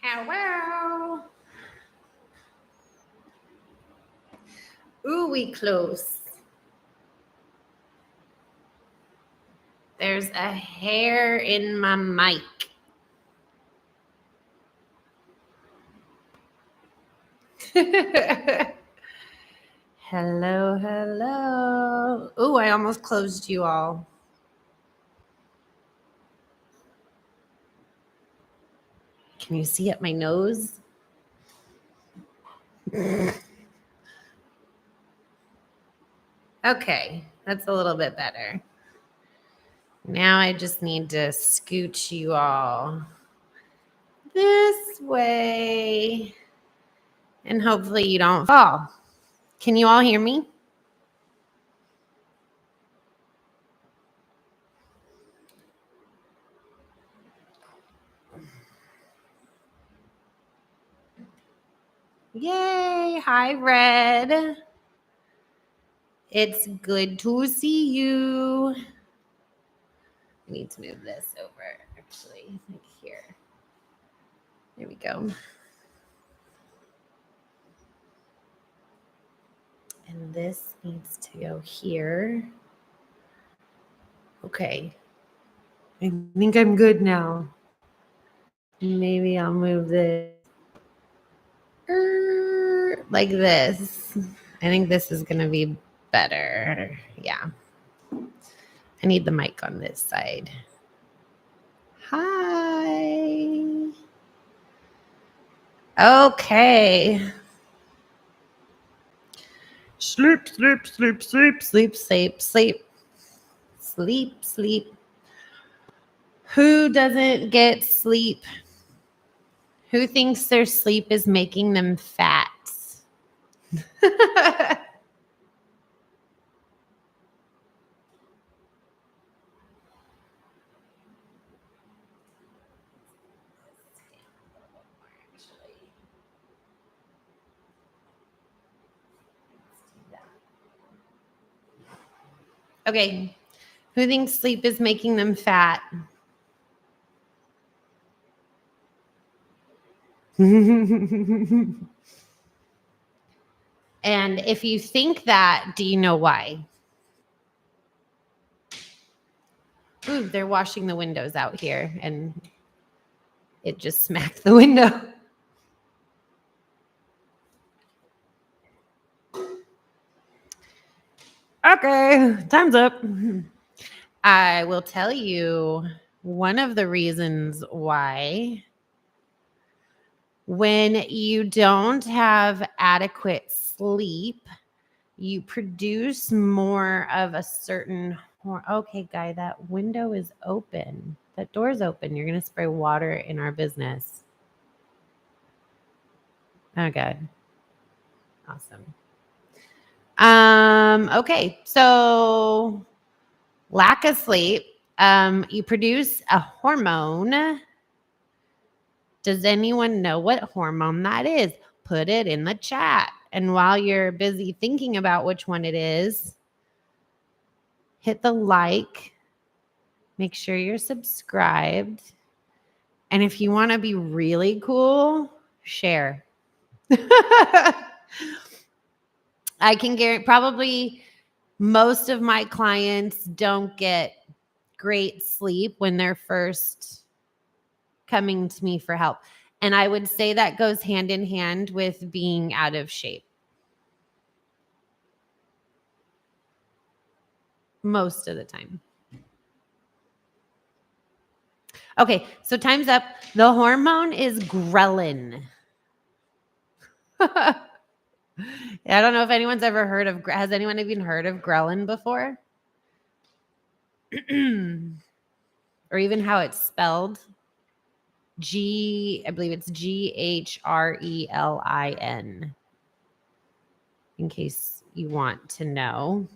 Hello. Ooh, we close. There's a hair in my mic. Hello, hello. Ooh, I almost closed you all. Can you see up my nose? Okay, that's a little bit better. Now I just need to scooch you all this way. And hopefully you don't fall. Can you all hear me? Yay. Hi, Red. It's good to see you. I need to move this over, actually, like here. There we go. And this needs to go here. Okay. I think I'm good now. Maybe I'll move this like this. I think this is going to be better. Yeah. I need the mic on this side. Hi. Okay. Sleep, sleep, sleep, sleep, sleep, sleep, sleep. Sleep, sleep. Who doesn't get sleep? Who thinks their sleep is making them fat? Okay. Who thinks sleep is making them fat? And if you think that, do you know why? Ooh, they're washing the windows out here and it just smacked the window. Okay, time's up. I will tell you one of the reasons why. When you don't have adequate sleep, you produce more of a certain okay, Guy, that window is open. That door's open. You're going to spray water in our business. Oh, good. Awesome. Okay, so lack of sleep. You produce a hormone. Does anyone know what hormone that is? Put it in the chat. And while you're busy thinking about which one it is, hit the like. Make sure you're subscribed. And if you want to be really cool, share. I can guarantee probably most of my clients don't get great sleep when they're first coming to me for help. And I would say that goes hand in hand with being out of shape. Most of the time. Okay, so time's up. The hormone is ghrelin. I don't know if anyone's ever heard of, has anyone even heard of ghrelin before? Or even how it's spelled? I believe it's GHRELIN, in case you want to know.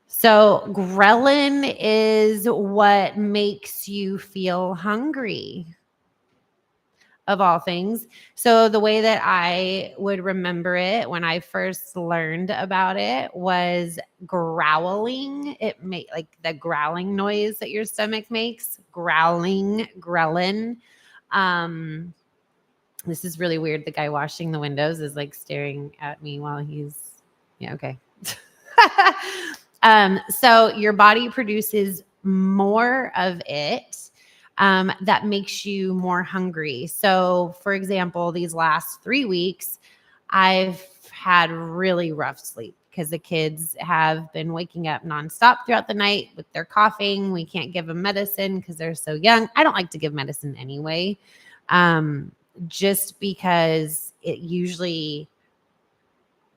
So ghrelin is what makes you feel hungry, of all things. So the way that I would remember it when I first learned about it was growling. It made like the growling noise that your stomach makes, growling, ghrelin. This is really weird. The guy washing the windows is like staring at me while he's, yeah, okay. So your body produces more of it that makes you more hungry. So, for example, these last 3 weeks, I've had really rough sleep because the kids have been waking up nonstop throughout the night with their coughing. We can't give them medicine because they're so young. I don't like to give medicine anyway, just because it usually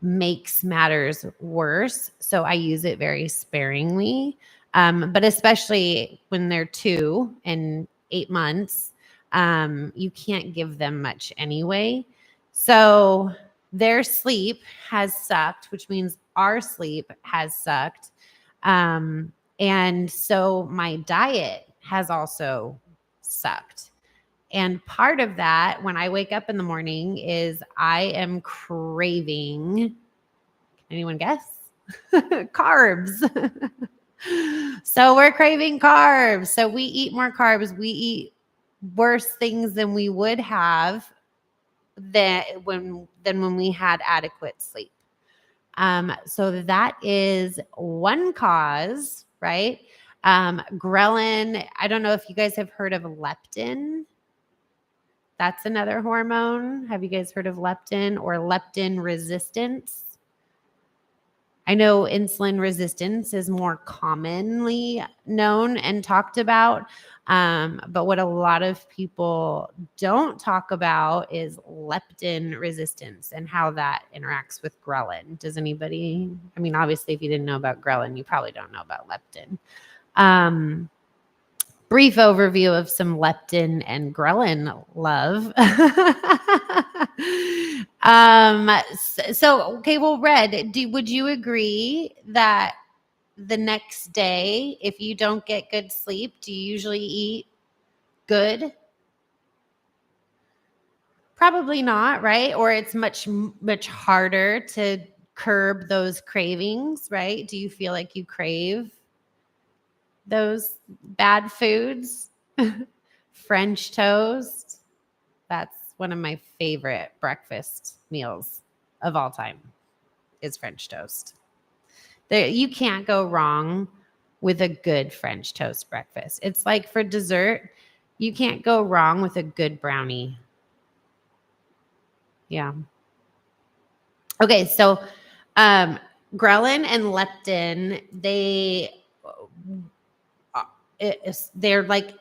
makes matters worse. So I use it very sparingly. But especially when they're 2 and 8 months, you can't give them much anyway. So their sleep has sucked, which means our sleep has sucked. And so my diet has also sucked. And part of that, when I wake up in the morning, is I am craving, anyone guess? Carbs. So we're craving carbs. So we eat more carbs. We eat worse things than we would have than when we had adequate sleep. So that is one cause, right? Ghrelin. I don't know if you guys have heard of leptin. That's another hormone. Have you guys heard of leptin or leptin resistance? I know insulin resistance is more commonly known and talked about. But what a lot of people don't talk about is leptin resistance and how that interacts with ghrelin. Does anybody? I mean, obviously, if you didn't know about ghrelin, you probably don't know about leptin. Brief overview of some leptin and ghrelin love. Okay, well, Red, would you agree that the next day, if you don't get good sleep, do you usually eat good? Probably not, right? Or it's much harder to curb those cravings, right? Do you feel like you crave those bad foods? French toast. That's one of my favorite breakfast meals of all time is French toast. You can't go wrong with a good French toast breakfast. It's like for dessert, you can't go wrong with a good brownie. Yeah. Okay, so ghrelin and leptin, they're like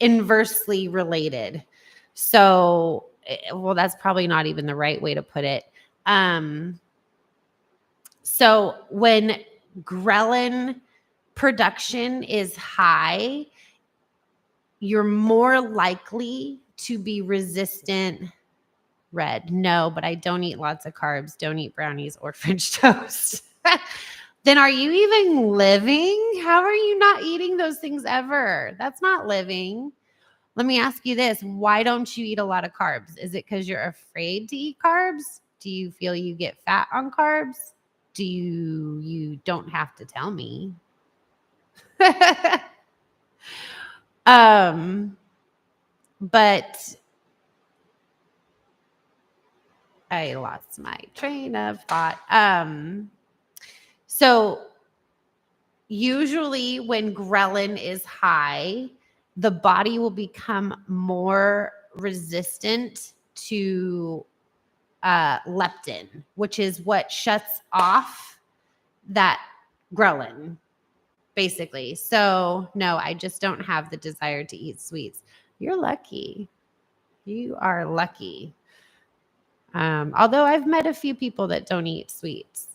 inversely related. So, well, that's probably not even the right way to put it. So when ghrelin production is high, you're more likely to be resistant. Red, no, but I don't eat lots of carbs, don't eat brownies or French toast. Then are you even living? How are you not eating those things ever? That's not living. Let me ask you this. Why don't you eat a lot of carbs? Is it because you're afraid to eat carbs? Do you feel you get fat on carbs? Do you don't have to tell me. But I lost my train of thought. So usually when ghrelin is high, the body will become more resistant to leptin, which is what shuts off that ghrelin, basically. So no, I just don't have the desire to eat sweets. You're lucky. You are lucky. Although I've met a few people that don't eat sweets,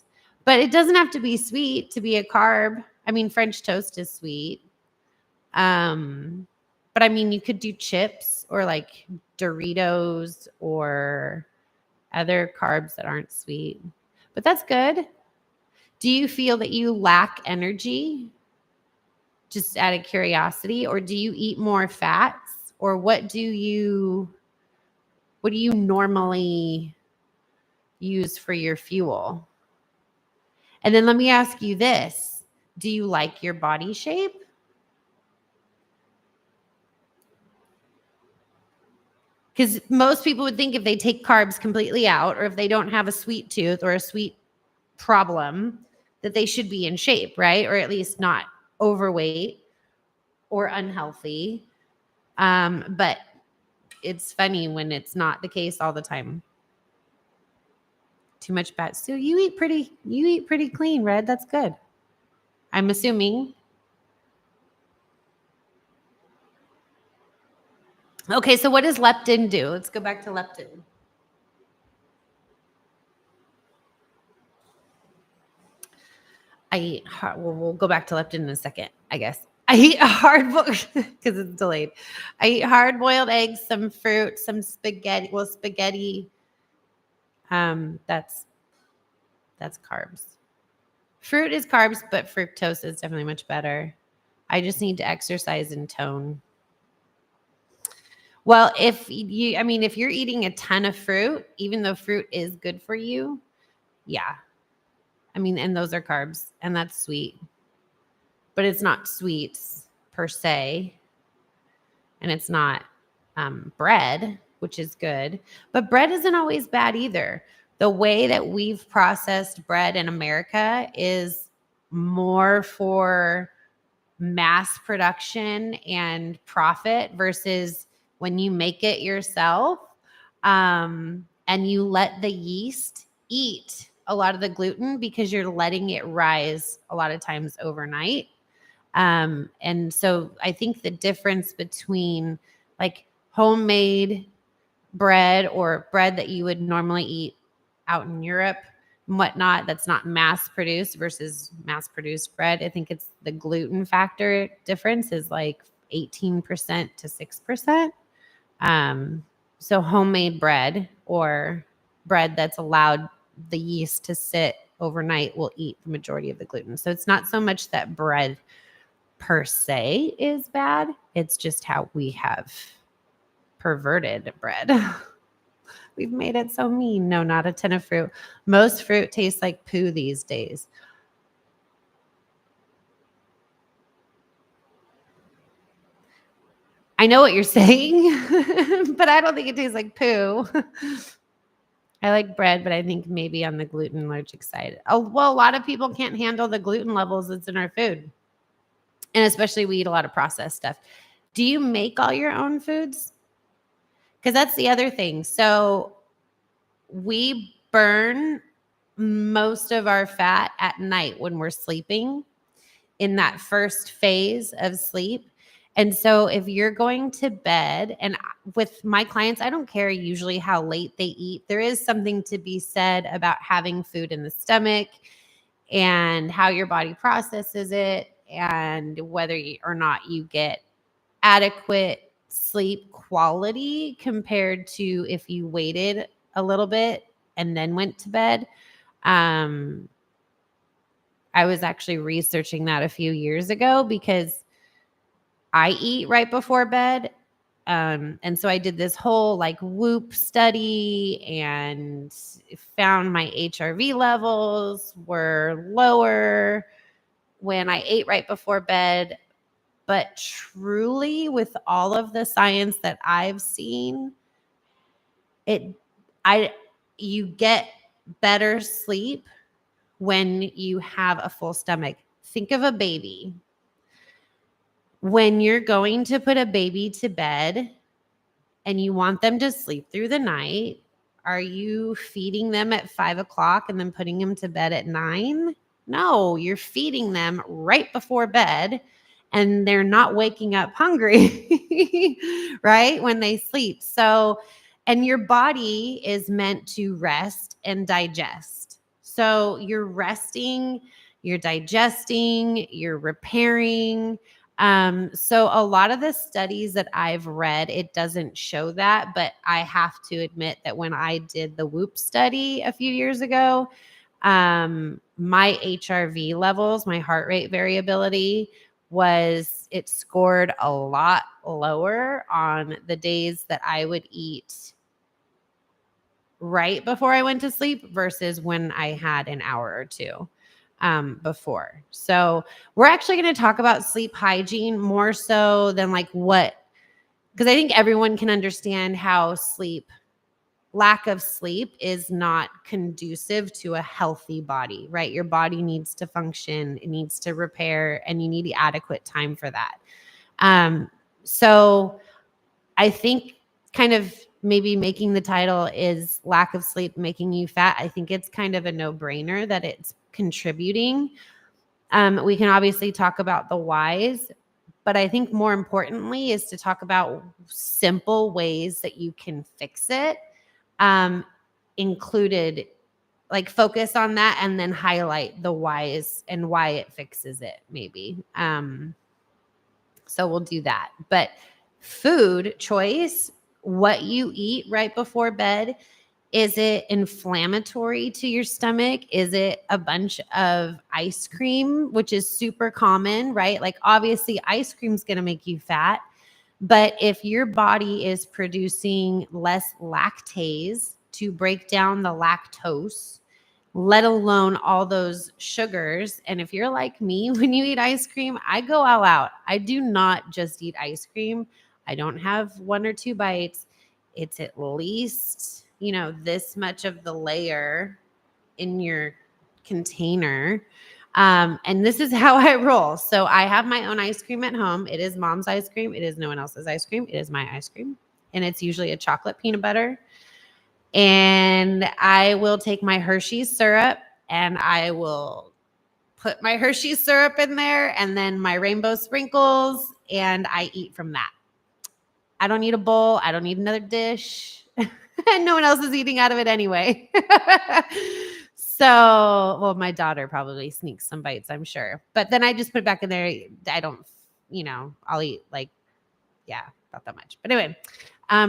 but it doesn't have to be sweet to be a carb. I mean, French toast is sweet. But I mean, you could do chips or like Doritos or other carbs that aren't sweet, but that's good. Do you feel that you lack energy? Just out of curiosity, or do you eat more fats, or what do you normally use for your fuel? And then let me ask you this. Do you like your body shape? Because most people would think if they take carbs completely out, or if they don't have a sweet tooth or a sweet problem, that they should be in shape, right? Or at least not overweight or unhealthy. But it's funny when it's not the case all the time. Too much fat. So you eat pretty clean, Red. That's good. I'm assuming. Okay, so what does leptin do? Let's go back to leptin. We'll go back to leptin in a second, I guess. I eat because it's delayed. I eat hard-boiled eggs, some fruit, some spaghetti. Well, spaghetti, that's carbs. Fruit is carbs, but fructose is definitely much better. I just need to exercise and tone. Well, if you're eating a ton of fruit, even though fruit is good for you, yeah. And those are carbs, and that's sweet. But it's not sweets per se. And it's not bread, which is good. But bread isn't always bad either. The way that we've processed bread in America is more for mass production and profit versus when you make it yourself, and you let the yeast eat a lot of the gluten because you're letting it rise a lot of times overnight. And so I think the difference between like homemade bread or bread that you would normally eat out in Europe and whatnot, that's not mass produced versus mass produced bread, I think it's the gluten factor difference is like 18% to 6%. So homemade bread or bread that's allowed the yeast to sit overnight will eat the majority of the gluten. So it's not so much that bread per se is bad. It's just how we have perverted bread. We've made it so mean. No, not a ton of fruit. Most fruit tastes like poo these days. I know what you're saying, but I don't think it tastes like poo. I like bread, but I think maybe on the gluten allergic side. Oh, well, a lot of people can't handle the gluten levels that's in our food. And especially we eat a lot of processed stuff. Do you make all your own foods? Because that's the other thing. So we burn most of our fat at night when we're sleeping in that first phase of sleep. And so if you're going to bed, and with my clients, I don't care usually how late they eat. There is something to be said about having food in the stomach and how your body processes it and whether or not you get adequate sleep quality compared to if you waited a little bit and then went to bed. I was actually researching that a few years ago because I eat right before bed. And so I did this whole like Whoop study and found my HRV levels were lower when I ate right before bed. But truly, with all of the science that I've seen, you get better sleep when you have a full stomach. Think of a baby. When you're going to put a baby to bed and you want them to sleep through the night, are you feeding them at 5 o'clock and then putting them to bed at 9? No, you're feeding them right before bed and they're not waking up hungry, right? When they sleep. So, and your body is meant to rest and digest. So you're resting, you're digesting, you're repairing. So a lot of the studies that I've read, it doesn't show that, but I have to admit that when I did the Whoop study a few years ago, my HRV levels, my heart rate variability it scored a lot lower on the days that I would eat right before I went to sleep versus when I had an hour or two before. So we're actually going to talk about sleep hygiene more so than like what because I think everyone can understand how lack of sleep is not conducive to a healthy body, right? Your body needs to function, it needs to repair, and you need adequate time for that. So I think kind of maybe making the title is lack of sleep making you fat. I think it's kind of a no-brainer that it's contributing. We can obviously talk about the whys, but I think more importantly is to talk about simple ways that you can fix it, included, like focus on that and then highlight the whys and why it fixes it maybe. So we'll do that. But food choice, what you eat right before bed, is it inflammatory to your stomach? Is it a bunch of ice cream, which is super common, right? Like obviously ice cream's going to make you fat, but if your body is producing less lactase to break down the lactose, let alone all those sugars. And if you're like me, when you eat ice cream, I go all out. I do not just eat ice cream. I don't have 1 or 2 bites. It's at least, this much of the layer in your container. And this is how I roll. So I have my own ice cream at home. It is mom's ice cream. It is no one else's ice cream. It is my ice cream. And it's usually a chocolate peanut butter. And I will take my Hershey's syrup and I will put my Hershey's syrup in there and then my rainbow sprinkles, and I eat from that. I don't need a bowl. I don't need another dish. And no one else is eating out of it anyway. So, well, my daughter probably sneaks some bites, I'm sure. But then I just put it back in there. I don't, I'll eat not that much. But anyway,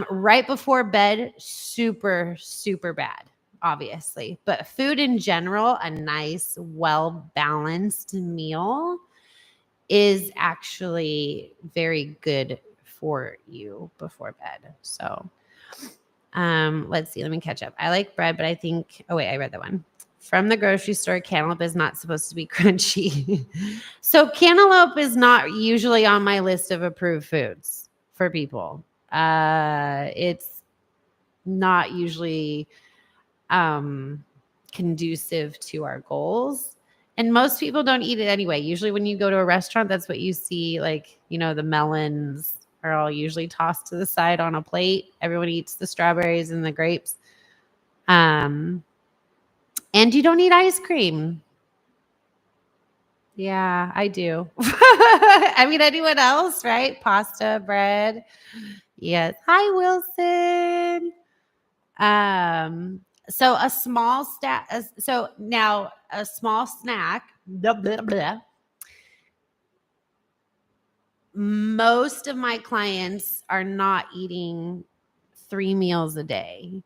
right before bed, super, super bad, obviously. But food in general, a nice, well-balanced meal is actually very good for you before bed. So let's see. Let me catch up. I like bread, but I think, I read that one. From the grocery store, cantaloupe is not supposed to be crunchy. So cantaloupe is not usually on my list of approved foods for people. It's not usually conducive to our goals. And most people don't eat it anyway. Usually when you go to a restaurant, that's what you see. Like, the melons are all usually tossed to the side on a plate. Everyone eats the strawberries and the grapes. And you don't eat ice cream. Yeah, I do. I mean, anyone else, right? Pasta, bread. Yes. Hi, Wilson. So a small a small snack. Blah, blah, blah. Most of my clients are not eating 3 meals a day.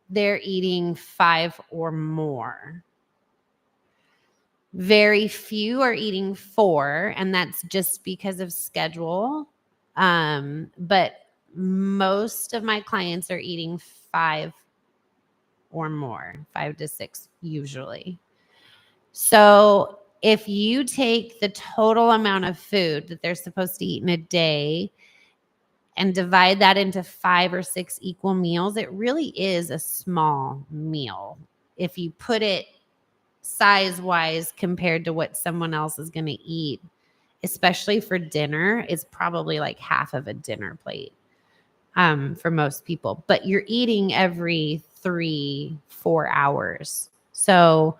They're eating 5 or more. Very few are eating 4, and that's just because of schedule. But most of my clients are eating 5 or more, 5 to 6 usually. So if you take the total amount of food that they're supposed to eat in a day and divide that into 5 or 6 equal meals, it really is a small meal. If you put it size-wise compared to what someone else is going to eat, especially for dinner, it's probably like half of a dinner plate for most people. But you're eating every 3-4 hours. So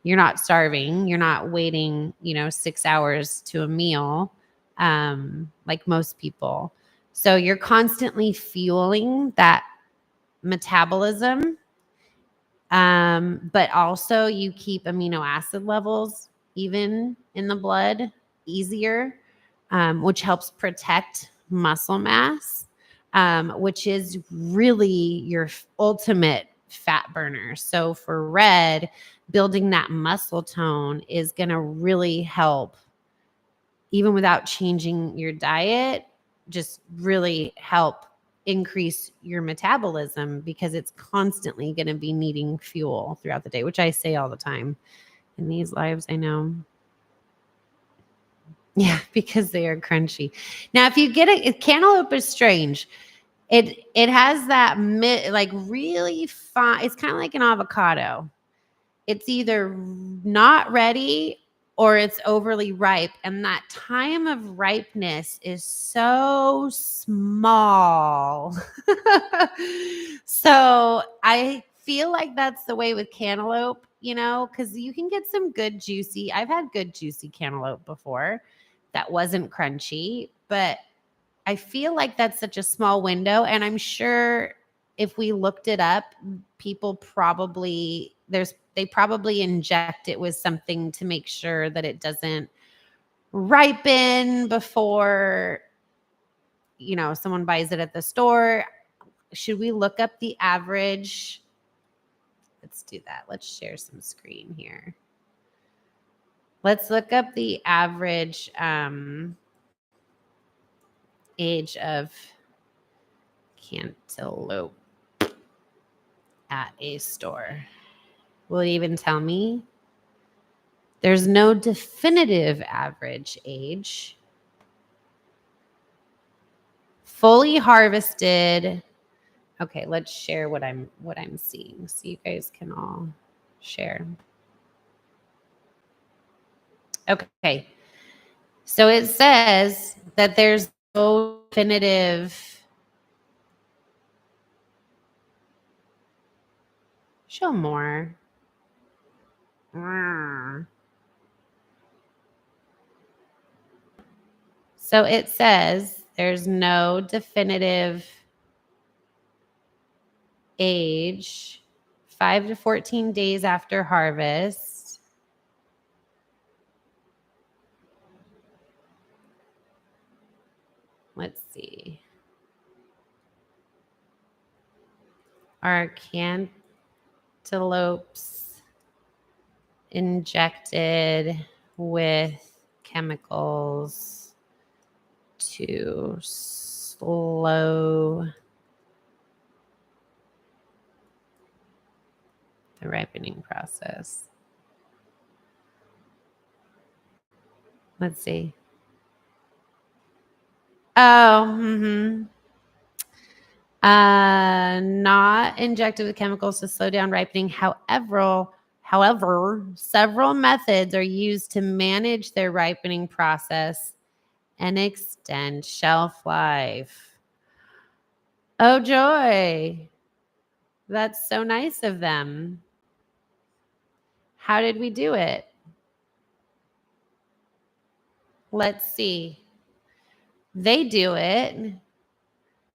you're not starving. You're not waiting, 6 hours to a meal like most people. So you're constantly fueling that metabolism. But also you keep amino acid levels even in the blood easier, which helps protect muscle mass, which is really your ultimate fat burner. So for red, building that muscle tone is going to really help, even without changing your diet, just really help increase your metabolism, because it's constantly going to be needing fuel throughout the day, which I say all the time in these lives. I know. Yeah, because they are crunchy. Now, if you get it, cantaloupe is strange. It has that like really fine. It's kind of like an avocado. It's either not ready or it's overly ripe, and that time of ripeness is so small. So I feel like that's the way with cantaloupe, because you can get some good juicy. I've had good juicy cantaloupe before that wasn't crunchy, but I feel like that's such a small window. And I'm sure if we looked it up, people they probably inject it with something to make sure that it doesn't ripen before, someone buys it at the store. Should we look up the average? Let's do that. Let's share some screen here. Let's look up the average age of cantaloupe at a store. Will it even tell me? There's no definitive average age. Fully harvested. Okay, let's share what I'm seeing so you guys can all share. Okay. So it says that there's no definitive. Show more. So it says there's no definitive age, 5 to 14 days after harvest. Let's see. Are cantaloupes injected with chemicals to slow the ripening process? Let's see. Oh, not injected with chemicals to slow down ripening. However, several methods are used to manage their ripening process and extend shelf life. Oh, joy. That's so nice of them. How did we do it? Let's see. They do it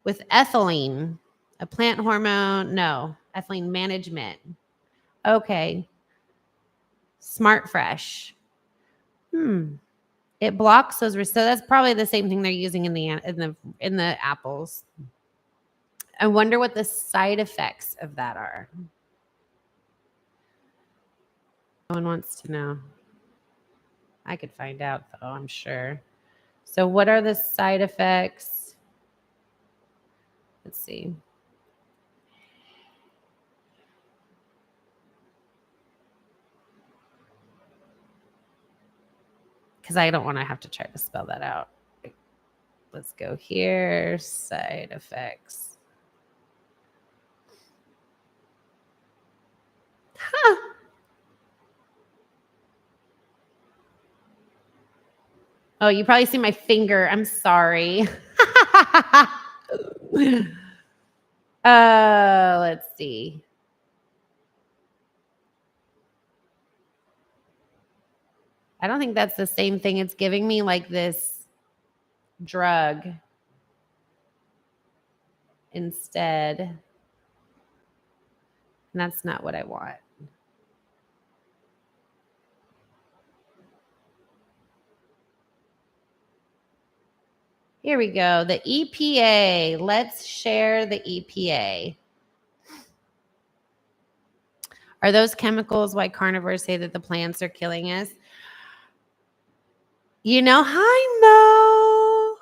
with ethylene, a plant hormone. No, ethylene management. Okay. Smart Fresh. It blocks those. So that's probably the same thing they're using in the apples. I wonder what the side effects of that are. No one wants to know. I could find out though, I'm sure. So what are the side effects? Let's see. Because I don't want to have to try to spell that out. Let's go here. Side effects. Huh. Oh, you probably see my finger. I'm sorry. Let's see. I don't think that's the same thing. It's giving me like this drug instead. And that's not what I want. Here we go. The EPA. Let's share the EPA. Are those chemicals why carnivores say that the plants are killing us? Hi, Mo.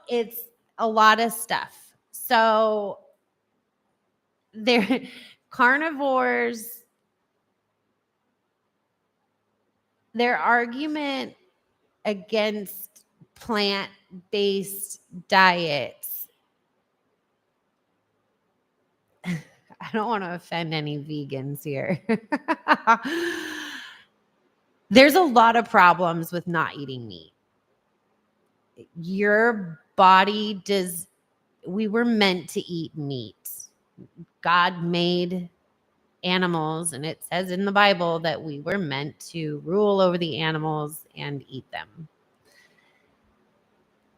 It's a lot of stuff. So carnivores, their argument against plant-based diets, I don't want to offend any vegans here. There's a lot of problems with not eating meat. Your body we were meant to eat meat. God made animals, and it says in the Bible that we were meant to rule over the animals and eat them.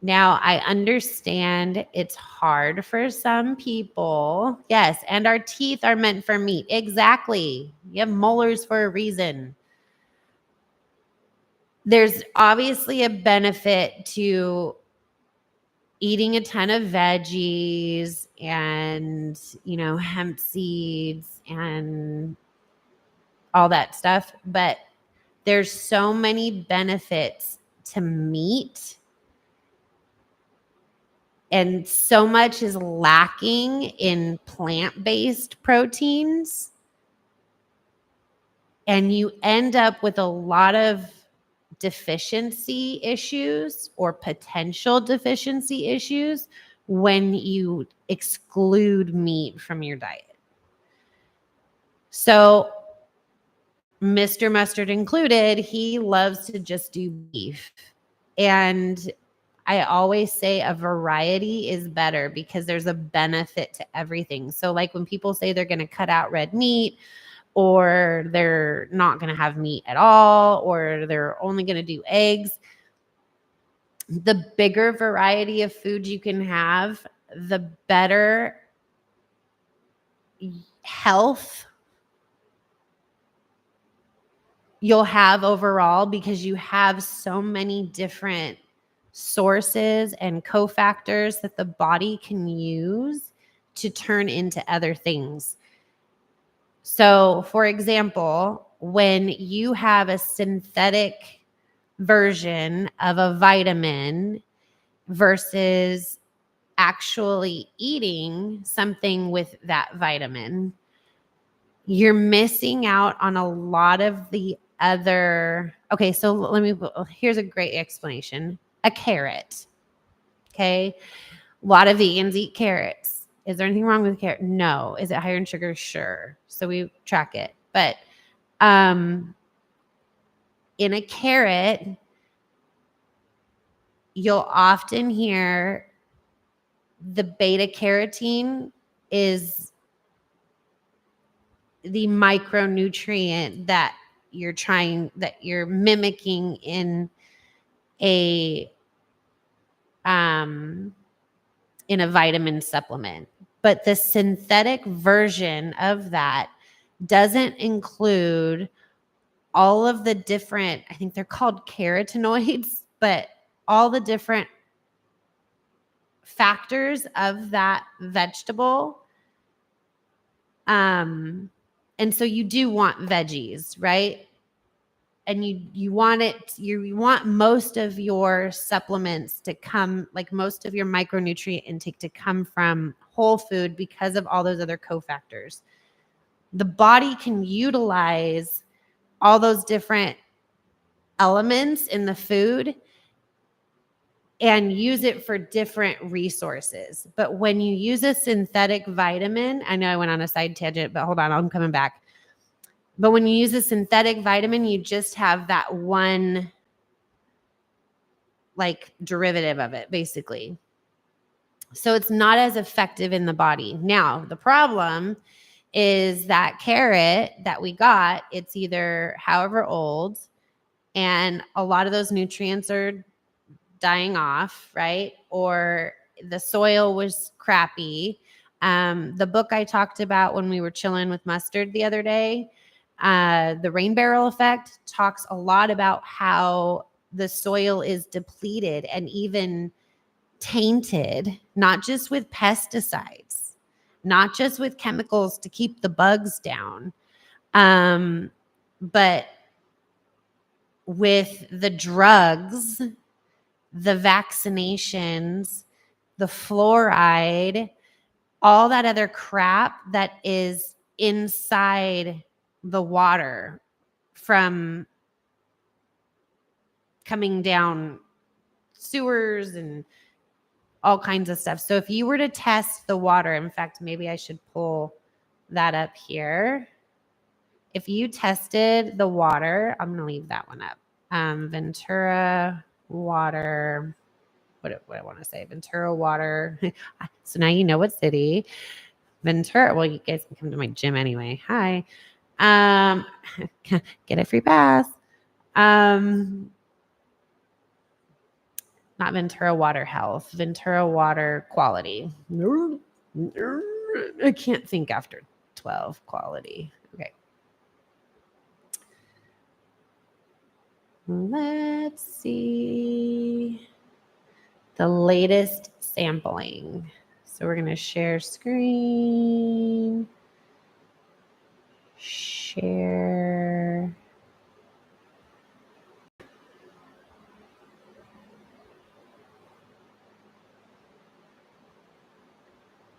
Now, I understand it's hard for some people. Yes, and our teeth are meant for meat. Exactly. You have molars for a reason. There's obviously a benefit to eating a ton of veggies and, hemp seeds and all that stuff, but there's so many benefits to meat, and so much is lacking in plant-based proteins, and you end up with a lot of deficiency issues or potential deficiency issues when you exclude meat from your diet. So Mr. Mustard included, he loves to just do beef. And I always say a variety is better because there's a benefit to everything. So like when people say they're going to cut out red meat, or they're not going to have meat at all, or they're only going to do eggs, the bigger variety of food you can have, the better health you'll have overall, because you have so many different sources and cofactors that the body can use to turn into other things. So, for example, when you have a synthetic version of a vitamin versus actually eating something with that vitamin, you're missing out on a lot of the other. Okay, so here's a great explanation. A carrot. Okay. A lot of vegans eat carrots. Is there anything wrong with a carrot? No. Is it higher in sugar? Sure. So we track it. But in a carrot, you'll often hear the beta carotene is the micronutrient that you're mimicking in a vitamin supplement. But the synthetic version of that doesn't include all of the different, I think they're called carotenoids, but all the different factors of that vegetable. And so you do want veggies, right? And you want most of your supplements to come, like most of your micronutrient intake to come from whole food because of all those other cofactors. The body can utilize all those different elements in the food and use it for different resources. But when you use a synthetic vitamin, I know I went on a side tangent, but hold on, I'm coming back. But when you use a synthetic vitamin, you just have that one like derivative of it, basically. So it's not as effective in the body. Now, the problem is that carrot that we got, it's either however old, and a lot of those nutrients are dying off, right? Or the soil was crappy. The book I talked about when we were chilling with Mustard the other day, the rain barrel effect, talks a lot about how the soil is depleted and even tainted, not just with pesticides, not just with chemicals to keep the bugs down, but with the drugs, the vaccinations, the fluoride, all that other crap that is inside the water from coming down sewers and all kinds of stuff. So if you were to test the water, in fact, maybe I should pull that up here. If you tested the water, I'm going to leave that one up. Ventura water. What I want to say? Ventura water. So now you know what city. Ventura. Well, you guys can come to my gym anyway. Hi. Get a free pass. Not Ventura Water Health, Ventura Water Quality. I can't think after 12 quality. Okay. Let's see the latest sampling. So we're going to share screen. Share.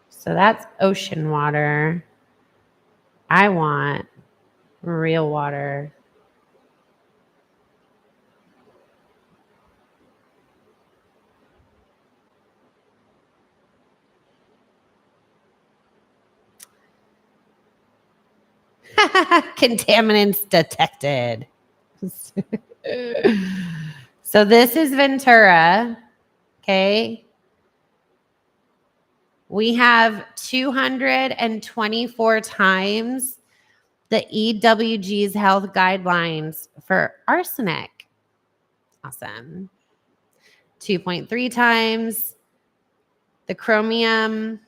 So that's ocean water. I want real water. Contaminants detected. So this is Ventura. Okay. We have 224 times the EWG's health guidelines for arsenic. Awesome. 2.3 times the chromium.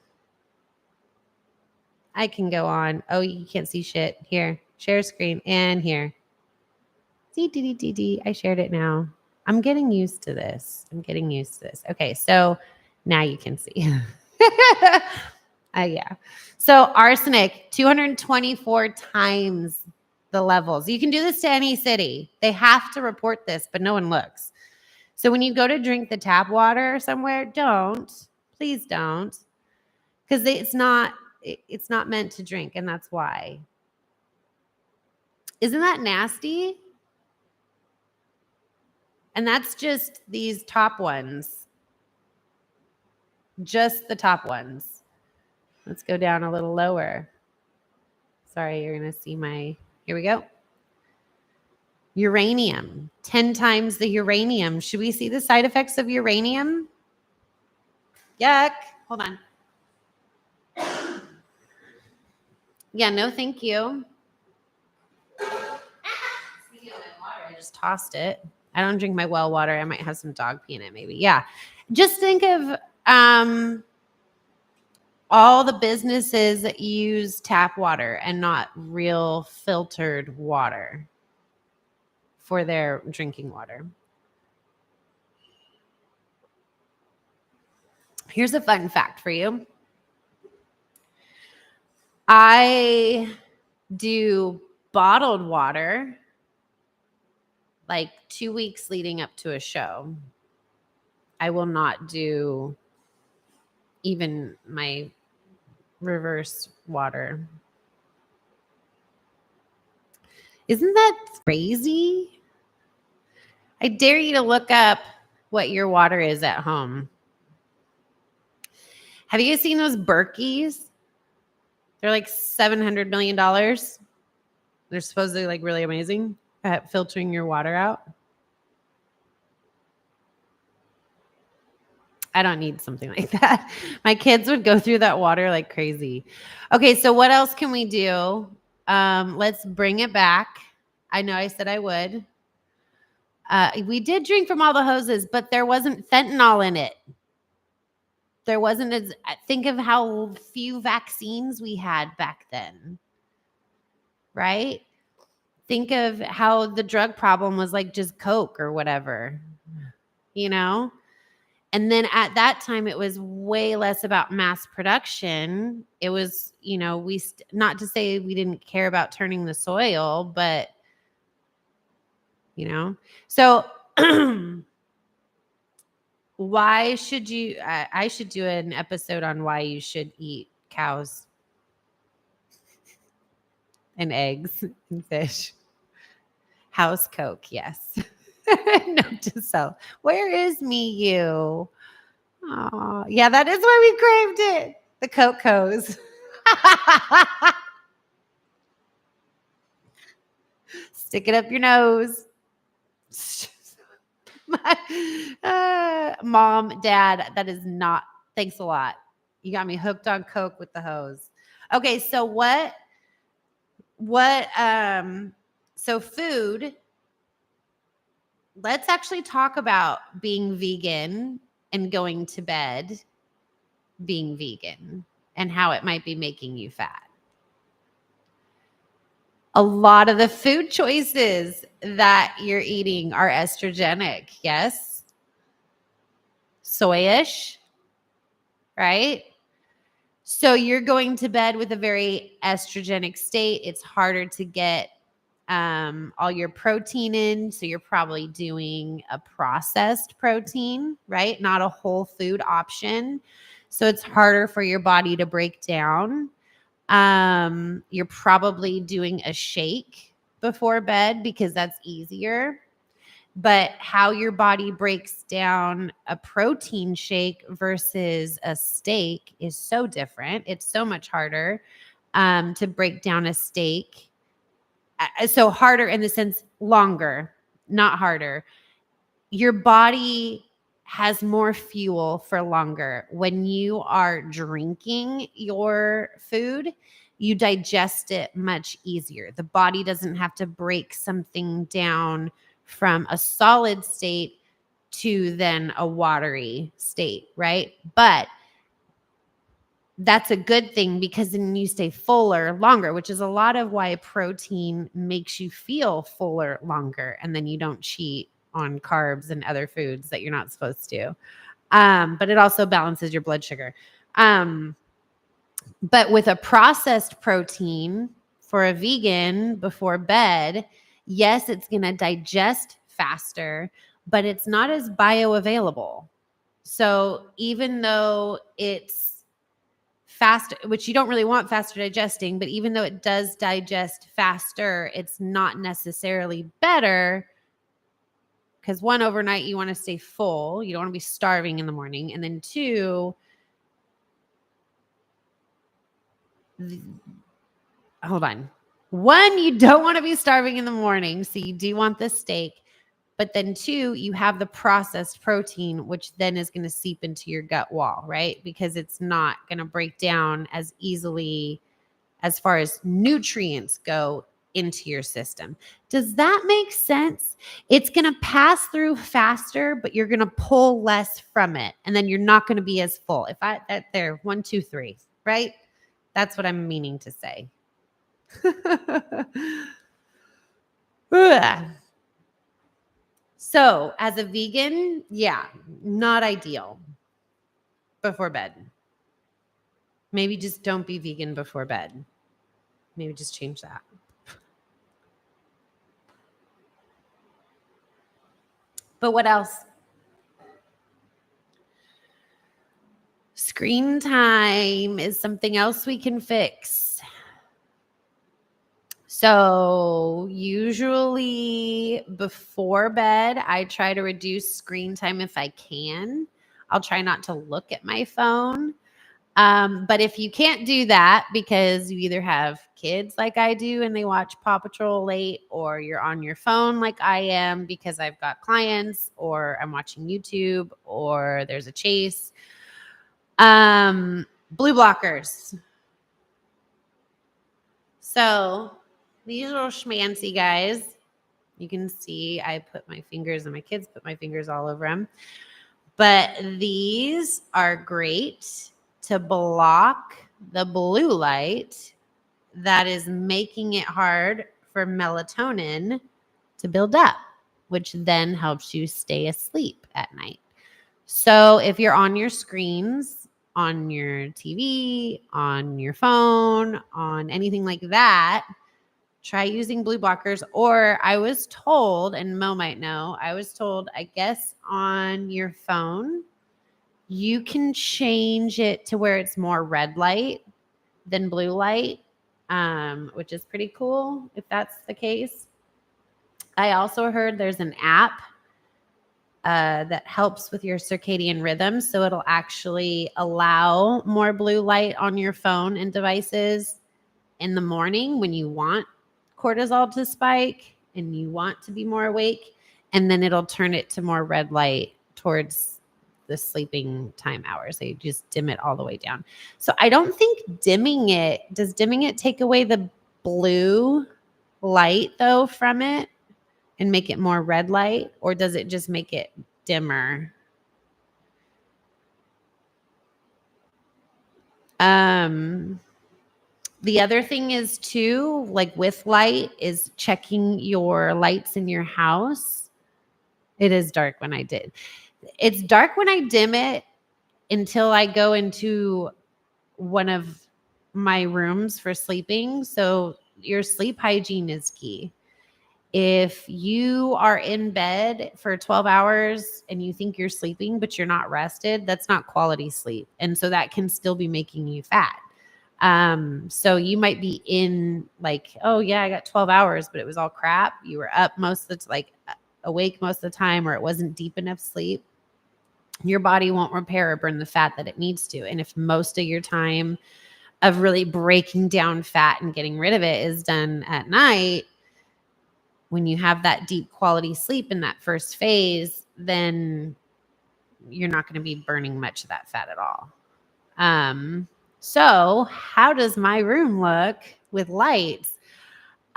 I can go on. Oh, you can't see shit. Here, share screen and here. I shared it now. I'm getting used to this. Okay, so now you can see. Yeah. So arsenic, 224 times the levels. You can do this to any city. They have to report this, but no one looks. So when you go to drink the tap water somewhere, please don't, because it's not meant to drink, and that's why. Isn't that nasty? And that's just these top ones. Just the top ones. Let's go down a little lower. Sorry, you're going to see here we go. Uranium, 10 times the uranium. Should we see the side effects of uranium? Yuck. Hold on. Yeah, no, thank you. Speaking of my water, I just tossed it. I don't drink my well water. I might have some dog pee in it, maybe. Yeah. Just think of all the businesses that use tap water and not real filtered water for their drinking water. Here's a fun fact for you. I do bottled water like 2 weeks leading up to a show. I will not do even my reverse water. Isn't that crazy? I dare you to look up what your water is at home. Have you seen those Berkeys? They're like $700 million. They're supposedly like really amazing at filtering your water out. I don't need something like that. My kids would go through that water like crazy. Okay, so what else can we do? Let's bring it back. I know I said I would. We did drink from all the hoses, but there wasn't fentanyl in it. There wasn't think of how few vaccines we had back then, right? Think of how the drug problem was like just Coke or whatever, you know? And then at that time, it was way less about mass production. It was, not to say we didn't care about turning the soil, but, so why should you, I should do an episode on why you should eat cows and eggs and fish. House Coke, yes. Note to self. Where is me, you? Oh, yeah, that is why we craved it. The Cocos. Stick it up your nose. Mom, Dad, that is not. Thanks a lot. You got me hooked on Coke with the hose. Okay, so what? So food. Let's actually talk about being vegan and going to bed being vegan and how it might be making you fat. A lot of the food choices that you're eating are estrogenic. Yes. Soyish, right? So you're going to bed with a very estrogenic state. It's harder to get all your protein in. So you're probably doing a processed protein, right? Not a whole food option. So it's harder for your body to break down. You're probably doing a shake before bed because that's easier. But how your body breaks down a protein shake versus a steak is so different. It's so much harder to break down a steak. So harder in the sense longer, not harder. Your body has more fuel for longer. When you are drinking your food, you digest it much easier. The body doesn't have to break something down from a solid state to then a watery state, right? But that's a good thing because then you stay fuller longer, which is a lot of why protein makes you feel fuller longer. And then you don't cheat on carbs and other foods that you're not supposed to. But it also balances your blood sugar. But with a processed protein for a vegan before bed, yes, it's going to digest faster, but it's not as bioavailable. So even though it's faster, which you don't really want faster digesting, but even though it does digest faster, it's not necessarily better because one, overnight, you want to stay full. You don't want to be starving in the morning. And then two, hold on. One, you don't want to be starving in the morning. So you do want the steak. But then two, you have the processed protein, which then is going to seep into your gut wall, right? Because it's not going to break down as easily as far as nutrients go into your system. Does that make sense? It's going to pass through faster, but you're going to pull less from it. And then you're not going to be as full. If I, that there, 1, 2, 3, right? That's what I'm meaning to say. So as a vegan, yeah, not ideal before bed. Maybe just don't be vegan before bed. Maybe just change that. But what else? Screen time is something else we can fix. So usually before bed, I try to reduce screen time if I can. I'll try not to look at my phone. But if you can't do that because you either have kids like I do and they watch Paw Patrol late, or you're on your phone like I am because I've got clients, or I'm watching YouTube, or there's a chase. Blue blockers. So these little schmancy guys, you can see I put my fingers and my kids put my fingers all over them. But these are great to block the blue light that is making it hard for melatonin to build up, which then helps you stay asleep at night. So if you're on your screens, on your TV, on your phone, on anything like that, try using blue blockers. Or I was told, and Mo might know, I was told, I guess on your phone, you can change it to where it's more red light than blue light, which is pretty cool if that's the case. I also heard there's an app that helps with your circadian rhythm. So it'll actually allow more blue light on your phone and devices in the morning when you want cortisol to spike and you want to be more awake. And then it'll turn it to more red light towards the sleeping time hours. So you just dim it all the way down. So I don't think does dimming it take away the blue light though from it and make it more red light, or does it just make it dimmer? The other thing is too, like with light, is checking your lights in your house. It is dark when I did. It's dark when I dim it until I go into one of my rooms for sleeping. So your sleep hygiene is key. If you are in bed for 12 hours and you think you're sleeping, but you're not rested, that's not quality sleep. And so that can still be making you fat. So you might be in like, oh yeah, I got 12 hours, but it was all crap. You were up most of the awake most of the time, or it wasn't deep enough sleep. Your body won't repair or burn the fat that it needs to. And if most of your time of really breaking down fat and getting rid of it is done at night, when you have that deep quality sleep in that first phase, then you're not going to be burning much of that fat at all. So how does my room look with lights?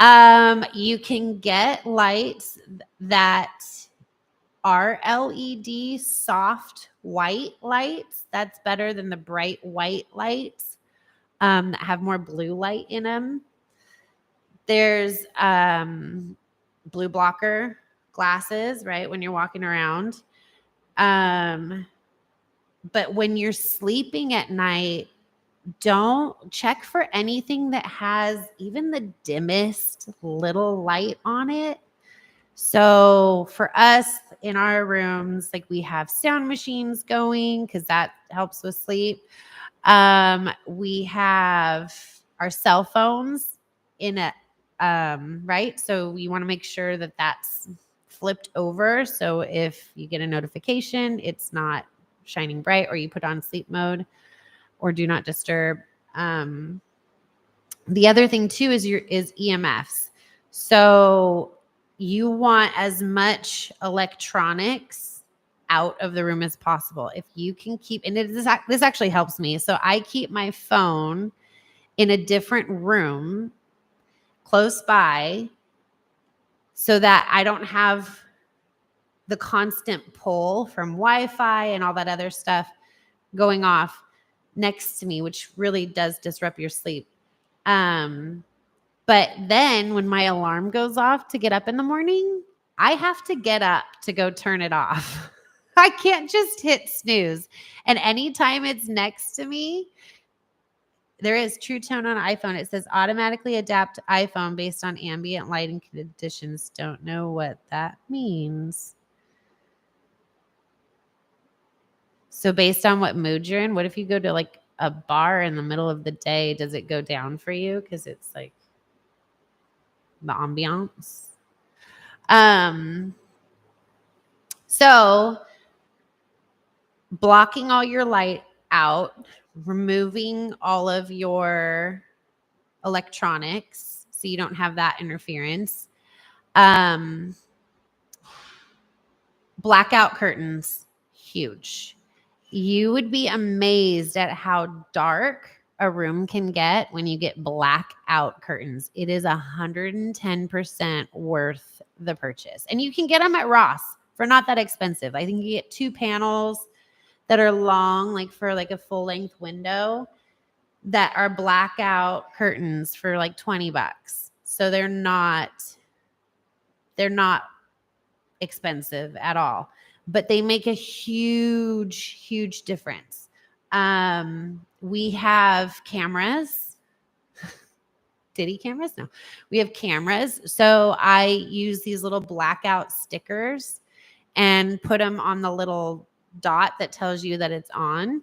You can get lights that are LED soft white lights. That's better than the bright white lights that have more blue light in them. There's blue blocker glasses, right, when you're walking around. But when you're sleeping at night, don't check for anything that has even the dimmest little light on it. So for us in our rooms, like we have sound machines going because that helps with sleep. We have our cell phones in a right. So you want to make sure that that's flipped over. So if you get a notification, it's not shining bright, or you put on sleep mode or do not disturb. The other thing too is EMFs. So you want as much electronics out of the room as possible. If you can keep, and this actually helps me. So I keep my phone in a different room close by so that I don't have the constant pull from Wi-Fi and all that other stuff going off next to me, which really does disrupt your sleep. But then when my alarm goes off to get up in the morning, I have to get up to go turn it off. I can't just hit snooze. And anytime it's next to me, there is True Tone on iPhone. It says automatically adapt iPhone based on ambient lighting conditions. Don't know what that means. So based on what mood you're in, what if you go to like a bar in the middle of the day? Does it go down for you? Because it's like the ambiance. So blocking all your light out, removing all of your electronics so you don't have that interference. Blackout curtains, huge. You would be amazed at how dark a room can get when you get blackout curtains. It is 110% worth the purchase. And you can get them at Ross for not that expensive. I think you get 2 panels that are long, like for like a full length window, that are blackout curtains for like $20. So they're not expensive at all, but they make a huge difference. We have cameras. Diddy cameras? No, we have cameras. So I use these little blackout stickers and put them on the little dot that tells you that it's on.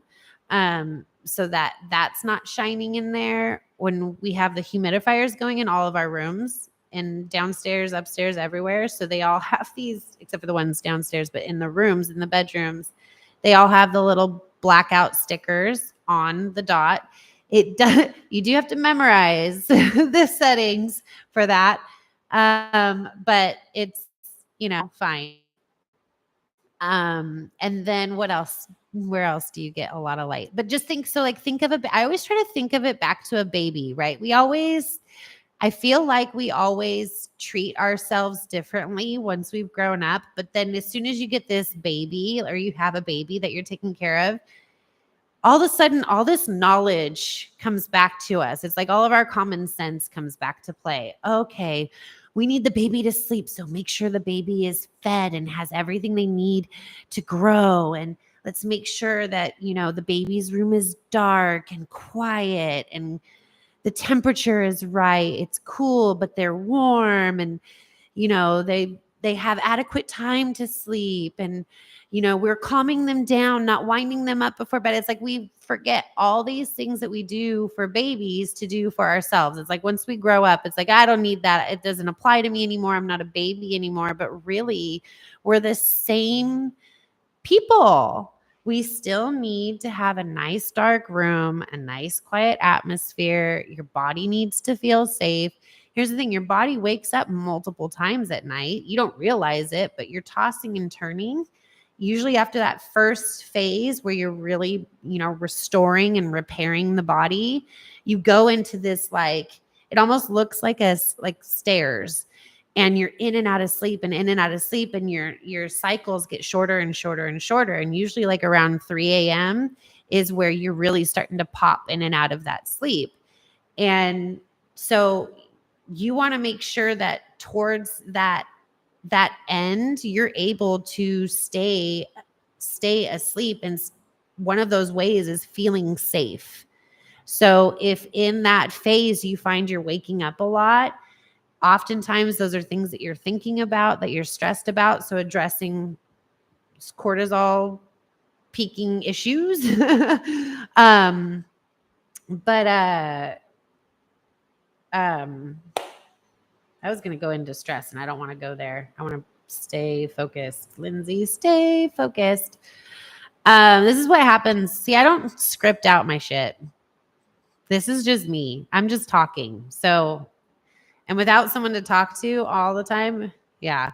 So that's not shining in there when we have the humidifiers going in all of our rooms. and downstairs, upstairs, everywhere. So they all have these, except for the ones downstairs, but in the rooms, in the bedrooms, they all have the little blackout stickers on the dot. It does, you do have to memorize the settings for that. But it's, fine. And then what else? Where else do you get a lot of light? But just think, so like think of I always try to think of it back to a baby, right? I feel like we always treat ourselves differently once we've grown up. But then as soon as you get this baby or you have a baby that you're taking care of, all of a sudden, all this knowledge comes back to us. It's like all of our common sense comes back to play. Okay, we need the baby to sleep. So make sure the baby is fed and has everything they need to grow. And let's make sure that, the baby's room is dark and quiet and the temperature is right. It's cool, but they're warm. And, they have adequate time to sleep. And, we're calming them down, not winding them up before bed. It's like we forget all these things that we do for babies to do for ourselves. It's like once we grow up, it's like, I don't need that. It doesn't apply to me anymore. I'm not a baby anymore. But really, we're the same people. We still need to have a nice dark room, a nice quiet atmosphere. Your body needs to feel safe. Here's the thing, your body wakes up multiple times at night. You don't realize it, but you're tossing and turning. Usually after that first phase where you're really, restoring and repairing the body, you go into this it almost looks like stairs. And you're in and out of sleep and in and out of sleep, and your cycles get shorter and shorter and shorter. And usually around 3 a.m. is where you're really starting to pop in and out of that sleep. And so you want to make sure that towards that end, you're able to stay asleep. And one of those ways is feeling safe. So if in that phase you find you're waking up a lot, oftentimes those are things that you're thinking about, that you're stressed about. So addressing cortisol peaking issues. I was going to go into stress and I don't want to go there. I want to stay focused. Lindsay, stay focused. This is what happens. See, I don't script out my shit. This is just me. I'm just talking. So, and without someone to talk to all the time, yeah.